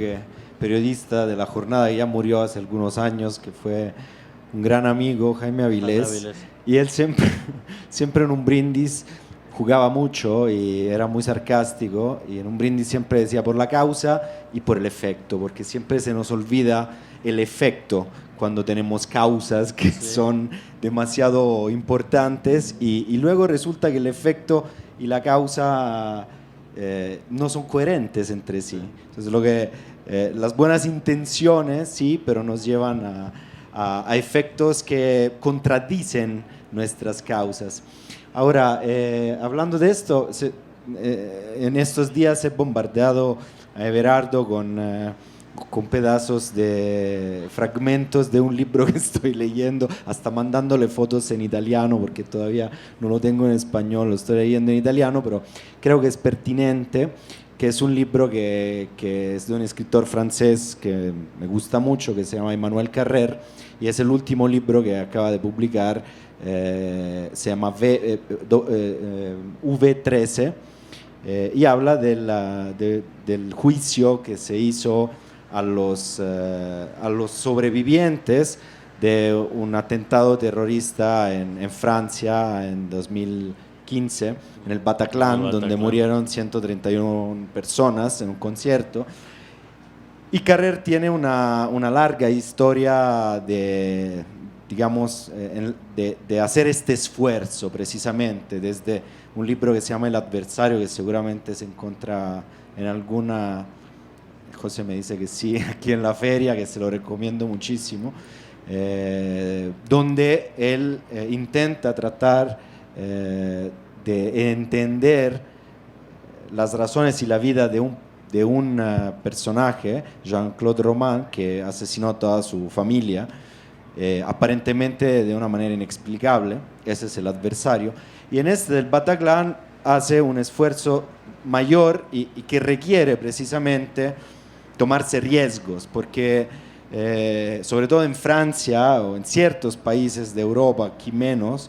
periodista de La Jornada, que ya murió hace algunos años, que fue un gran amigo, Jaime Avilés. Y él siempre en un brindis jugaba mucho y era muy sarcástico, y en un brindis siempre decía por la causa y por el efecto, porque siempre se nos olvida el efecto cuando tenemos causas que son demasiado importantes, y luego resulta que el efecto y la causa no son coherentes entre sí. Entonces las buenas intenciones sí, pero nos llevan a efectos que contradicen nuestras causas. Ahora, hablando de esto, en estos días he bombardeado a Everardo con pedazos de fragmentos de un libro que estoy leyendo, hasta mandándole fotos en italiano, porque todavía no lo tengo en español, lo estoy leyendo en italiano, pero creo que es pertinente, que es un libro que es de un escritor francés que me gusta mucho, que se llama Emmanuel Carrère, y es el último libro que acaba de publicar, se llama V13, y habla del juicio que se hizo a los sobrevivientes de un atentado terrorista en Francia en 2015, en el Bataclan, donde murieron 131 personas en un concierto. Y Carrère tiene una larga historia de hacer este esfuerzo, precisamente, desde un libro que se llama El adversario, que seguramente se encuentra en alguna... José me dice que sí, aquí en la feria, que se lo recomiendo muchísimo, donde él intenta tratar de entender las razones y la vida de un personaje, Jean-Claude Roman, que asesinó a toda su familia, aparentemente de una manera inexplicable. Ese es el adversario. Y en este del Bataclan hace un esfuerzo mayor y que requiere precisamente tomarse riesgos, porque sobre todo en Francia o en ciertos países de Europa, aquí menos,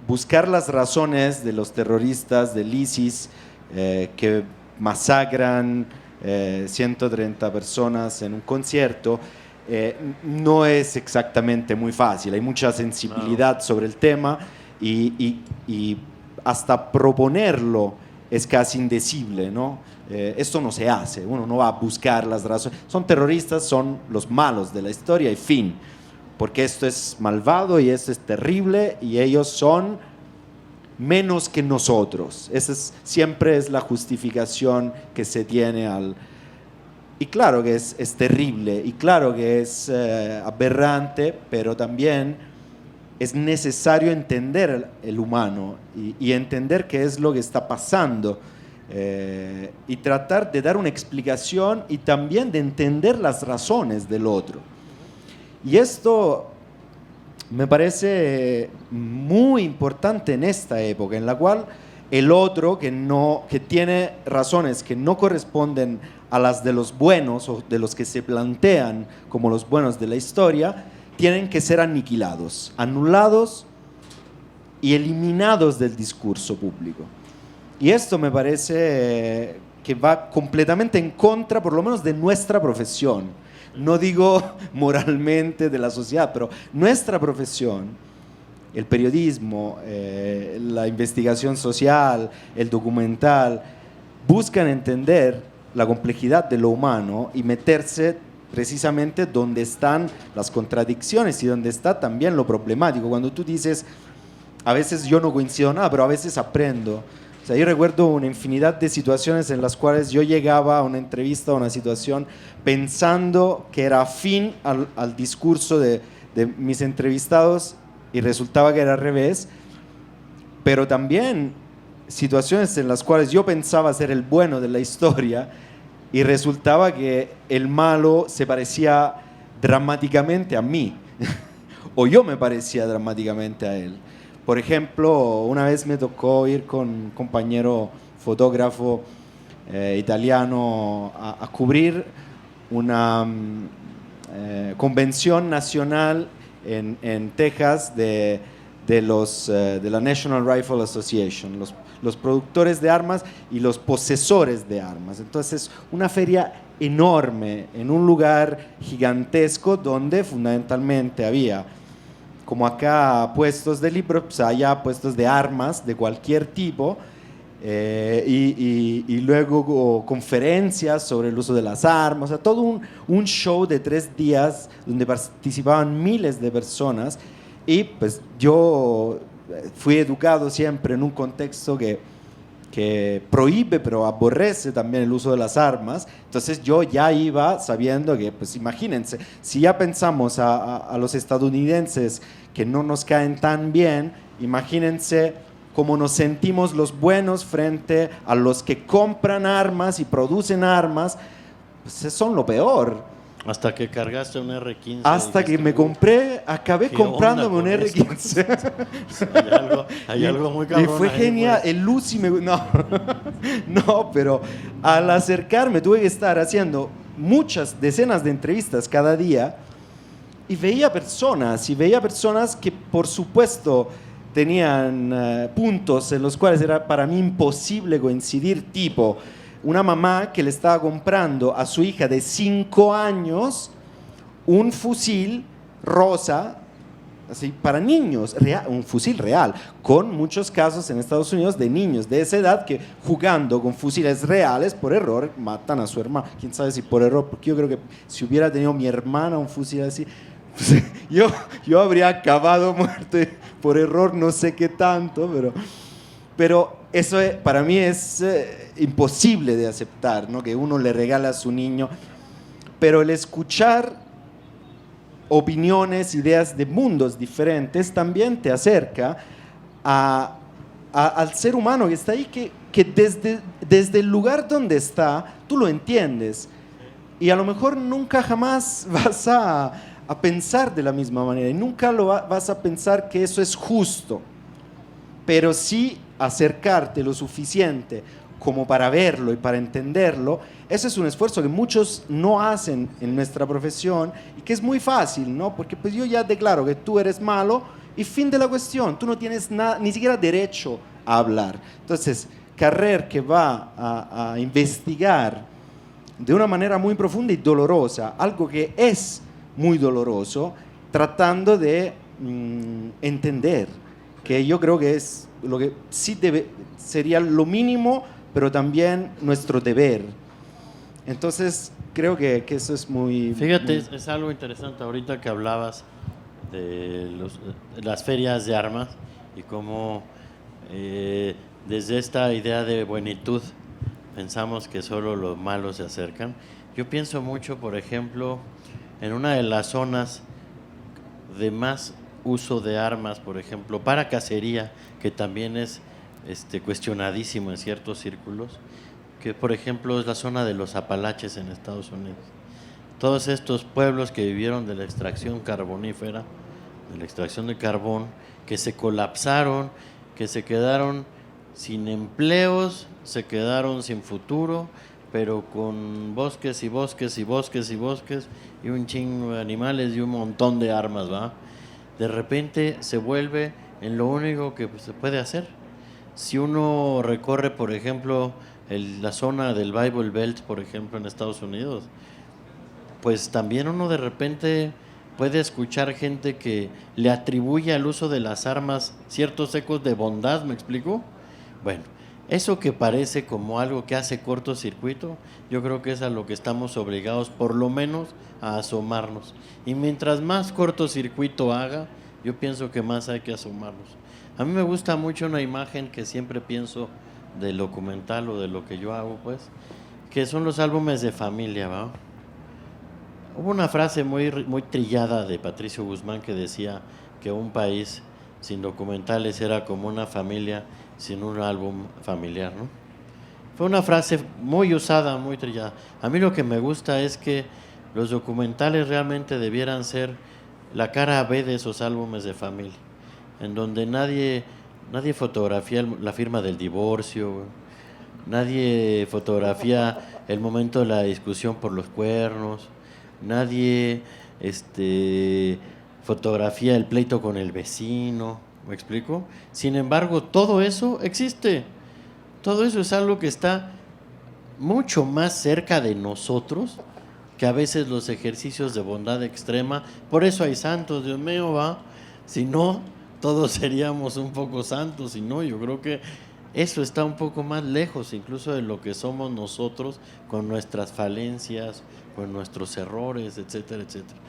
buscar las razones de los terroristas del ISIS que masacran 130 personas en un concierto, no es exactamente muy fácil. Hay mucha sensibilidad sobre el tema, y hasta proponerlo es casi indecible, ¿no? Esto no se hace, uno no va a buscar las razones. Son terroristas, son los malos de la historia y fin, porque esto es malvado y esto es terrible y ellos son menos que nosotros. Siempre es la justificación que se tiene y claro que es terrible, y claro que es aberrante, pero también es necesario entender el humano y entender qué es lo que está pasando y tratar de dar una explicación y también de entender las razones del otro. Y esto me parece muy importante en esta época, en la cual el otro que tiene razones que no corresponden a las de los buenos o de los que se plantean como los buenos de la historia, tienen que ser aniquilados, anulados y eliminados del discurso público. Y esto me parece que va completamente en contra, por lo menos, de nuestra profesión. No digo moralmente de la sociedad, pero nuestra profesión, el periodismo, la investigación social, el documental, buscan entender la complejidad de lo humano y meterse precisamente donde están las contradicciones y donde está también lo problemático. Cuando tú dices, a veces yo no coincido nada, pero a veces aprendo. O sea, yo recuerdo una infinidad de situaciones en las cuales yo llegaba a una entrevista, a una situación, pensando que era afín al discurso de mis entrevistados y resultaba que era al revés, pero también situaciones en las cuales yo pensaba ser el bueno de la historia y resultaba que el malo se parecía dramáticamente a mí, o yo me parecía dramáticamente a él. Por ejemplo, una vez me tocó ir con un compañero fotógrafo italiano a cubrir una convención nacional en Texas de la National Rifle Association, los productores de armas y los posesores de armas. Entonces, una feria enorme en un lugar gigantesco donde fundamentalmente había, como acá, puestos de libros, pues allá puestos de armas de cualquier tipo, y luego conferencias sobre el uso de las armas, o sea, todo un show de 3 días donde participaban miles de personas. Y pues yo fui educado siempre en un contexto que prohíbe pero aborrece también el uso de las armas. Entonces yo ya iba sabiendo que, pues imagínense, si ya pensamos a los estadounidenses que no nos caen tan bien, imagínense cómo nos sentimos los buenos frente a los que compran armas y producen armas, pues son lo peor. Hasta que cargaste un R15. Hasta que me compré, acabé comprándome un R15. Hay algo muy cabrón. Y fue ahí, genial. pues. El Lucy no, pero al acercarme tuve que estar haciendo muchas decenas de entrevistas cada día y veía personas que por supuesto tenían puntos en los cuales era para mí imposible coincidir, tipo una mamá que le estaba comprando a su hija de 5 años un fusil rosa, así, para niños, un fusil real, con muchos casos en Estados Unidos de niños de esa edad que jugando con fusiles reales por error matan a su hermano. Quién sabe si por error, porque yo creo que si hubiera tenido mi hermana un fusil así, pues, yo habría acabado muerto por error, no sé qué tanto, pero eso para mí es imposible de aceptar, ¿no? Que uno le regala a su niño. Pero el escuchar opiniones, ideas de mundos diferentes también te acerca al ser humano que está ahí, que desde el lugar donde está, tú lo entiendes. Y a lo mejor nunca jamás vas a pensar de la misma manera y nunca vas a pensar que eso es justo. Pero sí acercarte lo suficiente como para verlo y para entenderlo, ese es un esfuerzo que muchos no hacen en nuestra profesión y que es muy fácil, ¿no? Porque pues yo ya declaro que tú eres malo y fin de la cuestión, tú no tienes nada, ni siquiera derecho a hablar. Entonces, Carrer, que va a investigar de una manera muy profunda y dolorosa, algo que es muy doloroso, tratando de entender, que yo creo que es lo que sí sería lo mínimo, pero también nuestro deber. Entonces, creo que eso es muy... Fíjate, es algo interesante ahorita que hablabas de las ferias de armas y cómo desde esta idea de buenitud pensamos que solo los malos se acercan. Yo pienso mucho, por ejemplo, en una de las zonas de más uso de armas, por ejemplo, para cacería, que también es cuestionadísimo en ciertos círculos, que por ejemplo es la zona de los Apalaches en Estados Unidos. Todos estos pueblos que vivieron de la extracción carbonífera, de la extracción de carbón, que se colapsaron, que se quedaron sin empleos, se quedaron sin futuro, pero con bosques y bosques y bosques y bosques y un chingo de animales y un montón de armas, ¿va? De repente se vuelve en lo único que se puede hacer. Si uno recorre, por ejemplo, la zona del Bible Belt, por ejemplo, en Estados Unidos, pues también uno de repente puede escuchar gente que le atribuye al uso de las armas ciertos ecos de bondad, ¿me explico? Bueno, eso que parece como algo que hace cortocircuito, yo creo que es a lo que estamos obligados por lo menos a asomarnos. Y mientras más cortocircuito haga, yo pienso que más hay que asomarnos. A mí me gusta mucho una imagen que siempre pienso del documental o de lo que yo hago, pues, que son los álbumes de familia, ¿va? Hubo una frase muy trillada de Patricio Guzmán que decía que un país sin documentales era como una familia sin un álbum familiar, ¿no? Fue una frase muy usada, muy trillada. A mí lo que me gusta es que los documentales realmente debieran ser la cara B de esos álbumes de familia, en donde nadie fotografía la firma del divorcio, nadie fotografía el momento de la discusión por los cuernos, nadie fotografía el pleito con el vecino, ¿me explico? Sin embargo, todo eso existe. Todo eso es algo que está mucho más cerca de nosotros que a veces los ejercicios de bondad extrema. Por eso hay santos, Dios mío, va. Si no, todos seríamos un poco santos. Si no, yo creo que eso está un poco más lejos incluso de lo que somos nosotros, con nuestras falencias, con nuestros errores, etcétera, etcétera.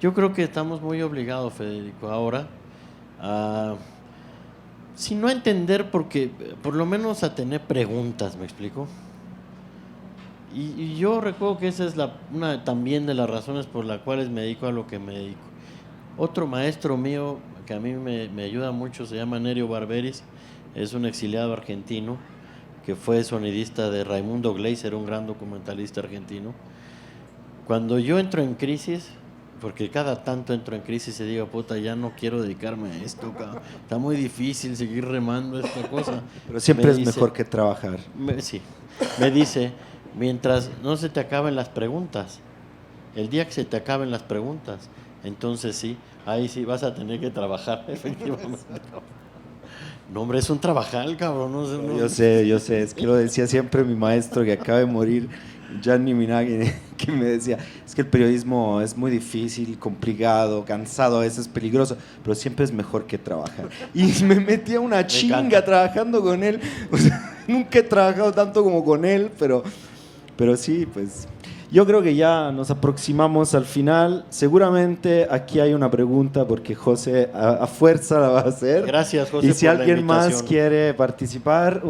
Yo creo que estamos muy obligados, Federico, ahora a, si no a entender, porque por lo menos a tener preguntas, ¿me explico? Y yo recuerdo que esa es una también de las razones por las cuales me dedico a lo que me dedico. Otro maestro mío que a mí me ayuda mucho se llama Nerio Barberis, es un exiliado argentino que fue sonidista de Raimundo Gleiser, un gran documentalista argentino. Cuando yo entro en crisis, porque cada tanto entro en crisis y digo, puta, ya no quiero dedicarme a esto, está muy difícil seguir remando esta cosa. Pero siempre es mejor que trabajar. Sí, me dice, mientras no se te acaben las preguntas, el día que se te acaben las preguntas, entonces sí, ahí sí vas a tener que trabajar, efectivamente. No, hombre, es un trabajal, cabrón. No. Yo sé, es que lo decía siempre mi maestro que acaba de morir, Gianni Minaghi, que me decía, es que el periodismo es muy difícil, complicado, cansado, a veces peligroso, pero siempre es mejor que trabajar. Y me metía una chinga trabajando con él. O sea, nunca he trabajado tanto como con él, pero sí, pues yo creo que ya nos aproximamos al final. Seguramente aquí hay una pregunta porque José a fuerza la va a hacer. Gracias, José. Y si alguien más quiere participar,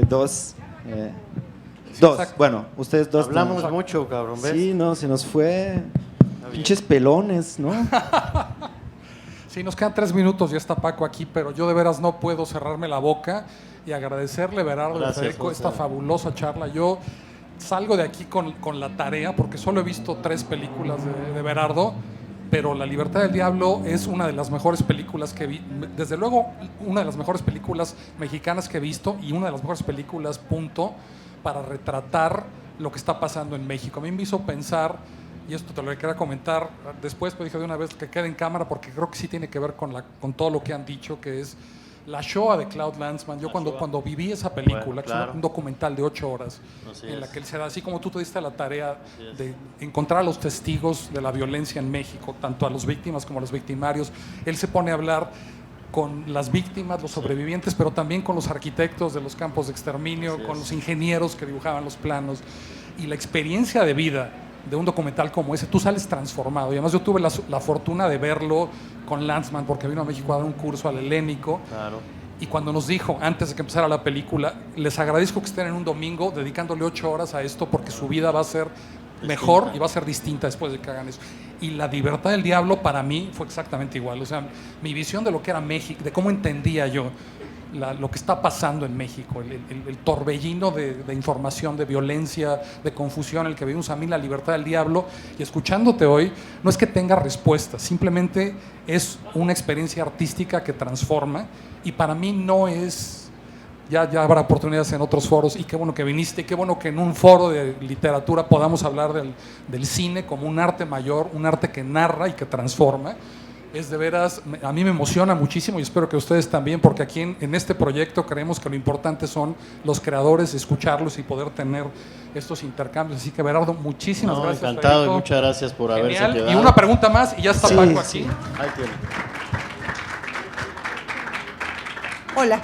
dos. Bueno, ustedes dos. Hablamos mucho, cabrón, ¿ves? Sí, no, se nos fue. Pinches pelones, ¿no? Sí, nos quedan 3 minutos, ya está Paco aquí, pero yo de veras no puedo cerrarme la boca y agradecerle, Berardo, a Federico, esta fabulosa charla. Yo salgo de aquí con la tarea, porque solo he visto 3 películas de Berardo, pero La Libertad del Diablo es una de las mejores películas que vi, desde luego una de las mejores películas mexicanas que he visto y una de las mejores películas, punto, para retratar lo que está pasando en México. A mí me hizo pensar, y esto te lo quería comentar después, pero dije de una vez que quede en cámara, porque creo que sí tiene que ver con todo lo que han dicho, que es la Shoah de Claude Lanzmann. Yo cuando viví esa película, bueno, claro, que es un documental de 8 horas, en la que él se da, así como tú te diste la tarea de encontrar a los testigos de la violencia en México, tanto a las víctimas como a los victimarios, él se pone a hablar con las víctimas, los sobrevivientes, pero también con los arquitectos de los campos de exterminio, con los ingenieros que dibujaban los planos, y la experiencia de vida de un documental como ese, tú sales transformado. Y además yo tuve la fortuna de verlo con Lanzmann, porque vino a México a dar un curso al Helénico. Claro. Y cuando nos dijo, antes de que empezara la película, les agradezco que estén en un domingo dedicándole 8 horas a esto, porque su vida va a ser mejor y va a ser distinta después de que hagan eso. Y La Libertad del Diablo para mí fue exactamente igual. O sea, mi visión de lo que era México, de cómo entendía yo lo que está pasando en México, el torbellino de información, de violencia, de confusión, el que vivimos. A mí La Libertad del Diablo, y escuchándote hoy, no es que tenga respuestas, simplemente es una experiencia artística que transforma, y para mí no es... Ya habrá oportunidades en otros foros, y qué bueno que viniste, y qué bueno que en un foro de literatura podamos hablar del cine como un arte mayor, un arte que narra y que transforma. Es de veras, a mí me emociona muchísimo, y espero que ustedes también, porque aquí en este proyecto creemos que lo importante son los creadores, escucharlos y poder tener estos intercambios. Así que, Berardo, muchísimas gracias. Encantado, Federico. y muchas gracias por haberse quedado. Y una pregunta más, y ya está Paco aquí. Sí. Ahí tiene. Hola.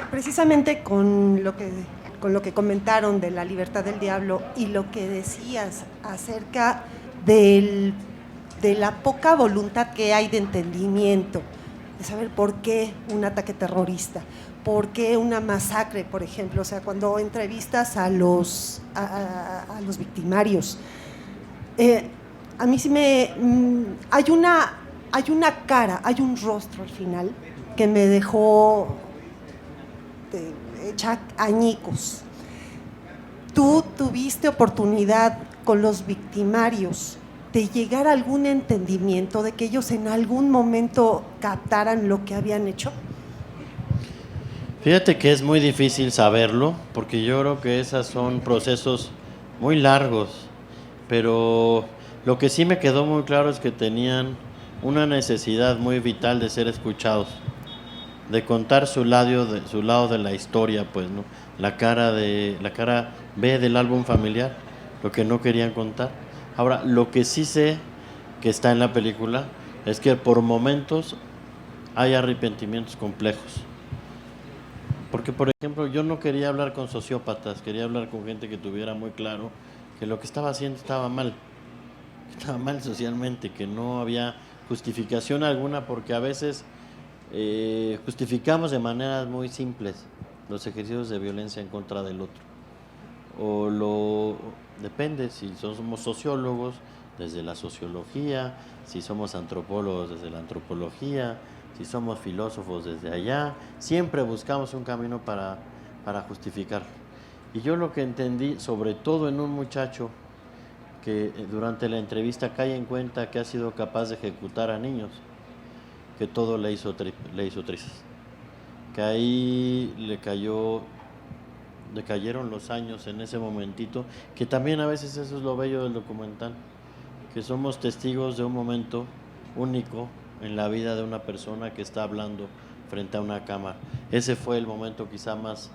Precisamente con lo que comentaron de La Libertad del Diablo y lo que decías acerca de la poca voluntad que hay de entendimiento, de saber por qué un ataque terrorista, por qué una masacre, por ejemplo. O sea, cuando entrevistas a los victimarios, a mí sí hay una cara, hay un rostro al final que me dejó hecha añicos. ¿Tú tuviste oportunidad con los victimarios de llegar a algún entendimiento, de que ellos en algún momento captaran lo que habían hecho? Fíjate que es muy difícil saberlo, porque yo creo que esos son procesos muy largos, pero lo que sí me quedó muy claro es que tenían una necesidad muy vital de ser escuchados, de contar su lado de la historia, pues, ¿no? La cara B del álbum familiar, lo que no querían contar. Ahora, lo que sí sé que está en la película es que por momentos hay arrepentimientos complejos. Porque, por ejemplo, yo no quería hablar con sociópatas, quería hablar con gente que tuviera muy claro que lo que estaba haciendo estaba mal socialmente, que no había justificación alguna, porque a veces justificamos de maneras muy simples los ejercicios de violencia en contra del otro. Depende si somos sociólogos, desde la sociología, si somos antropólogos, desde la antropología, si somos filósofos, desde allá. Siempre buscamos un camino para justificarlo. Y yo lo que entendí, sobre todo en un muchacho que durante la entrevista cae en cuenta que ha sido capaz de ejecutar a niños, que todo le hizo trizas, que ahí le cayeron los años en ese momentito, que también a veces eso es lo bello del documental, que somos testigos de un momento único en la vida de una persona que está hablando frente a una cámara. Ese fue el momento quizá más,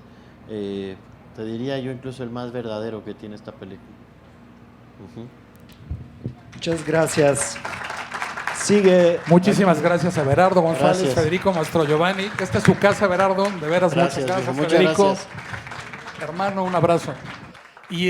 te diría yo, incluso el más verdadero que tiene esta película. Muchas gracias. Sigue. Muchísimas gracias a Berardo González, Gracias. Federico Mastrogiovanni. Esta es su casa, Berardo. De veras, Gracias, muchas gracias, muchas Federico. gracias. Hermano, un abrazo. Y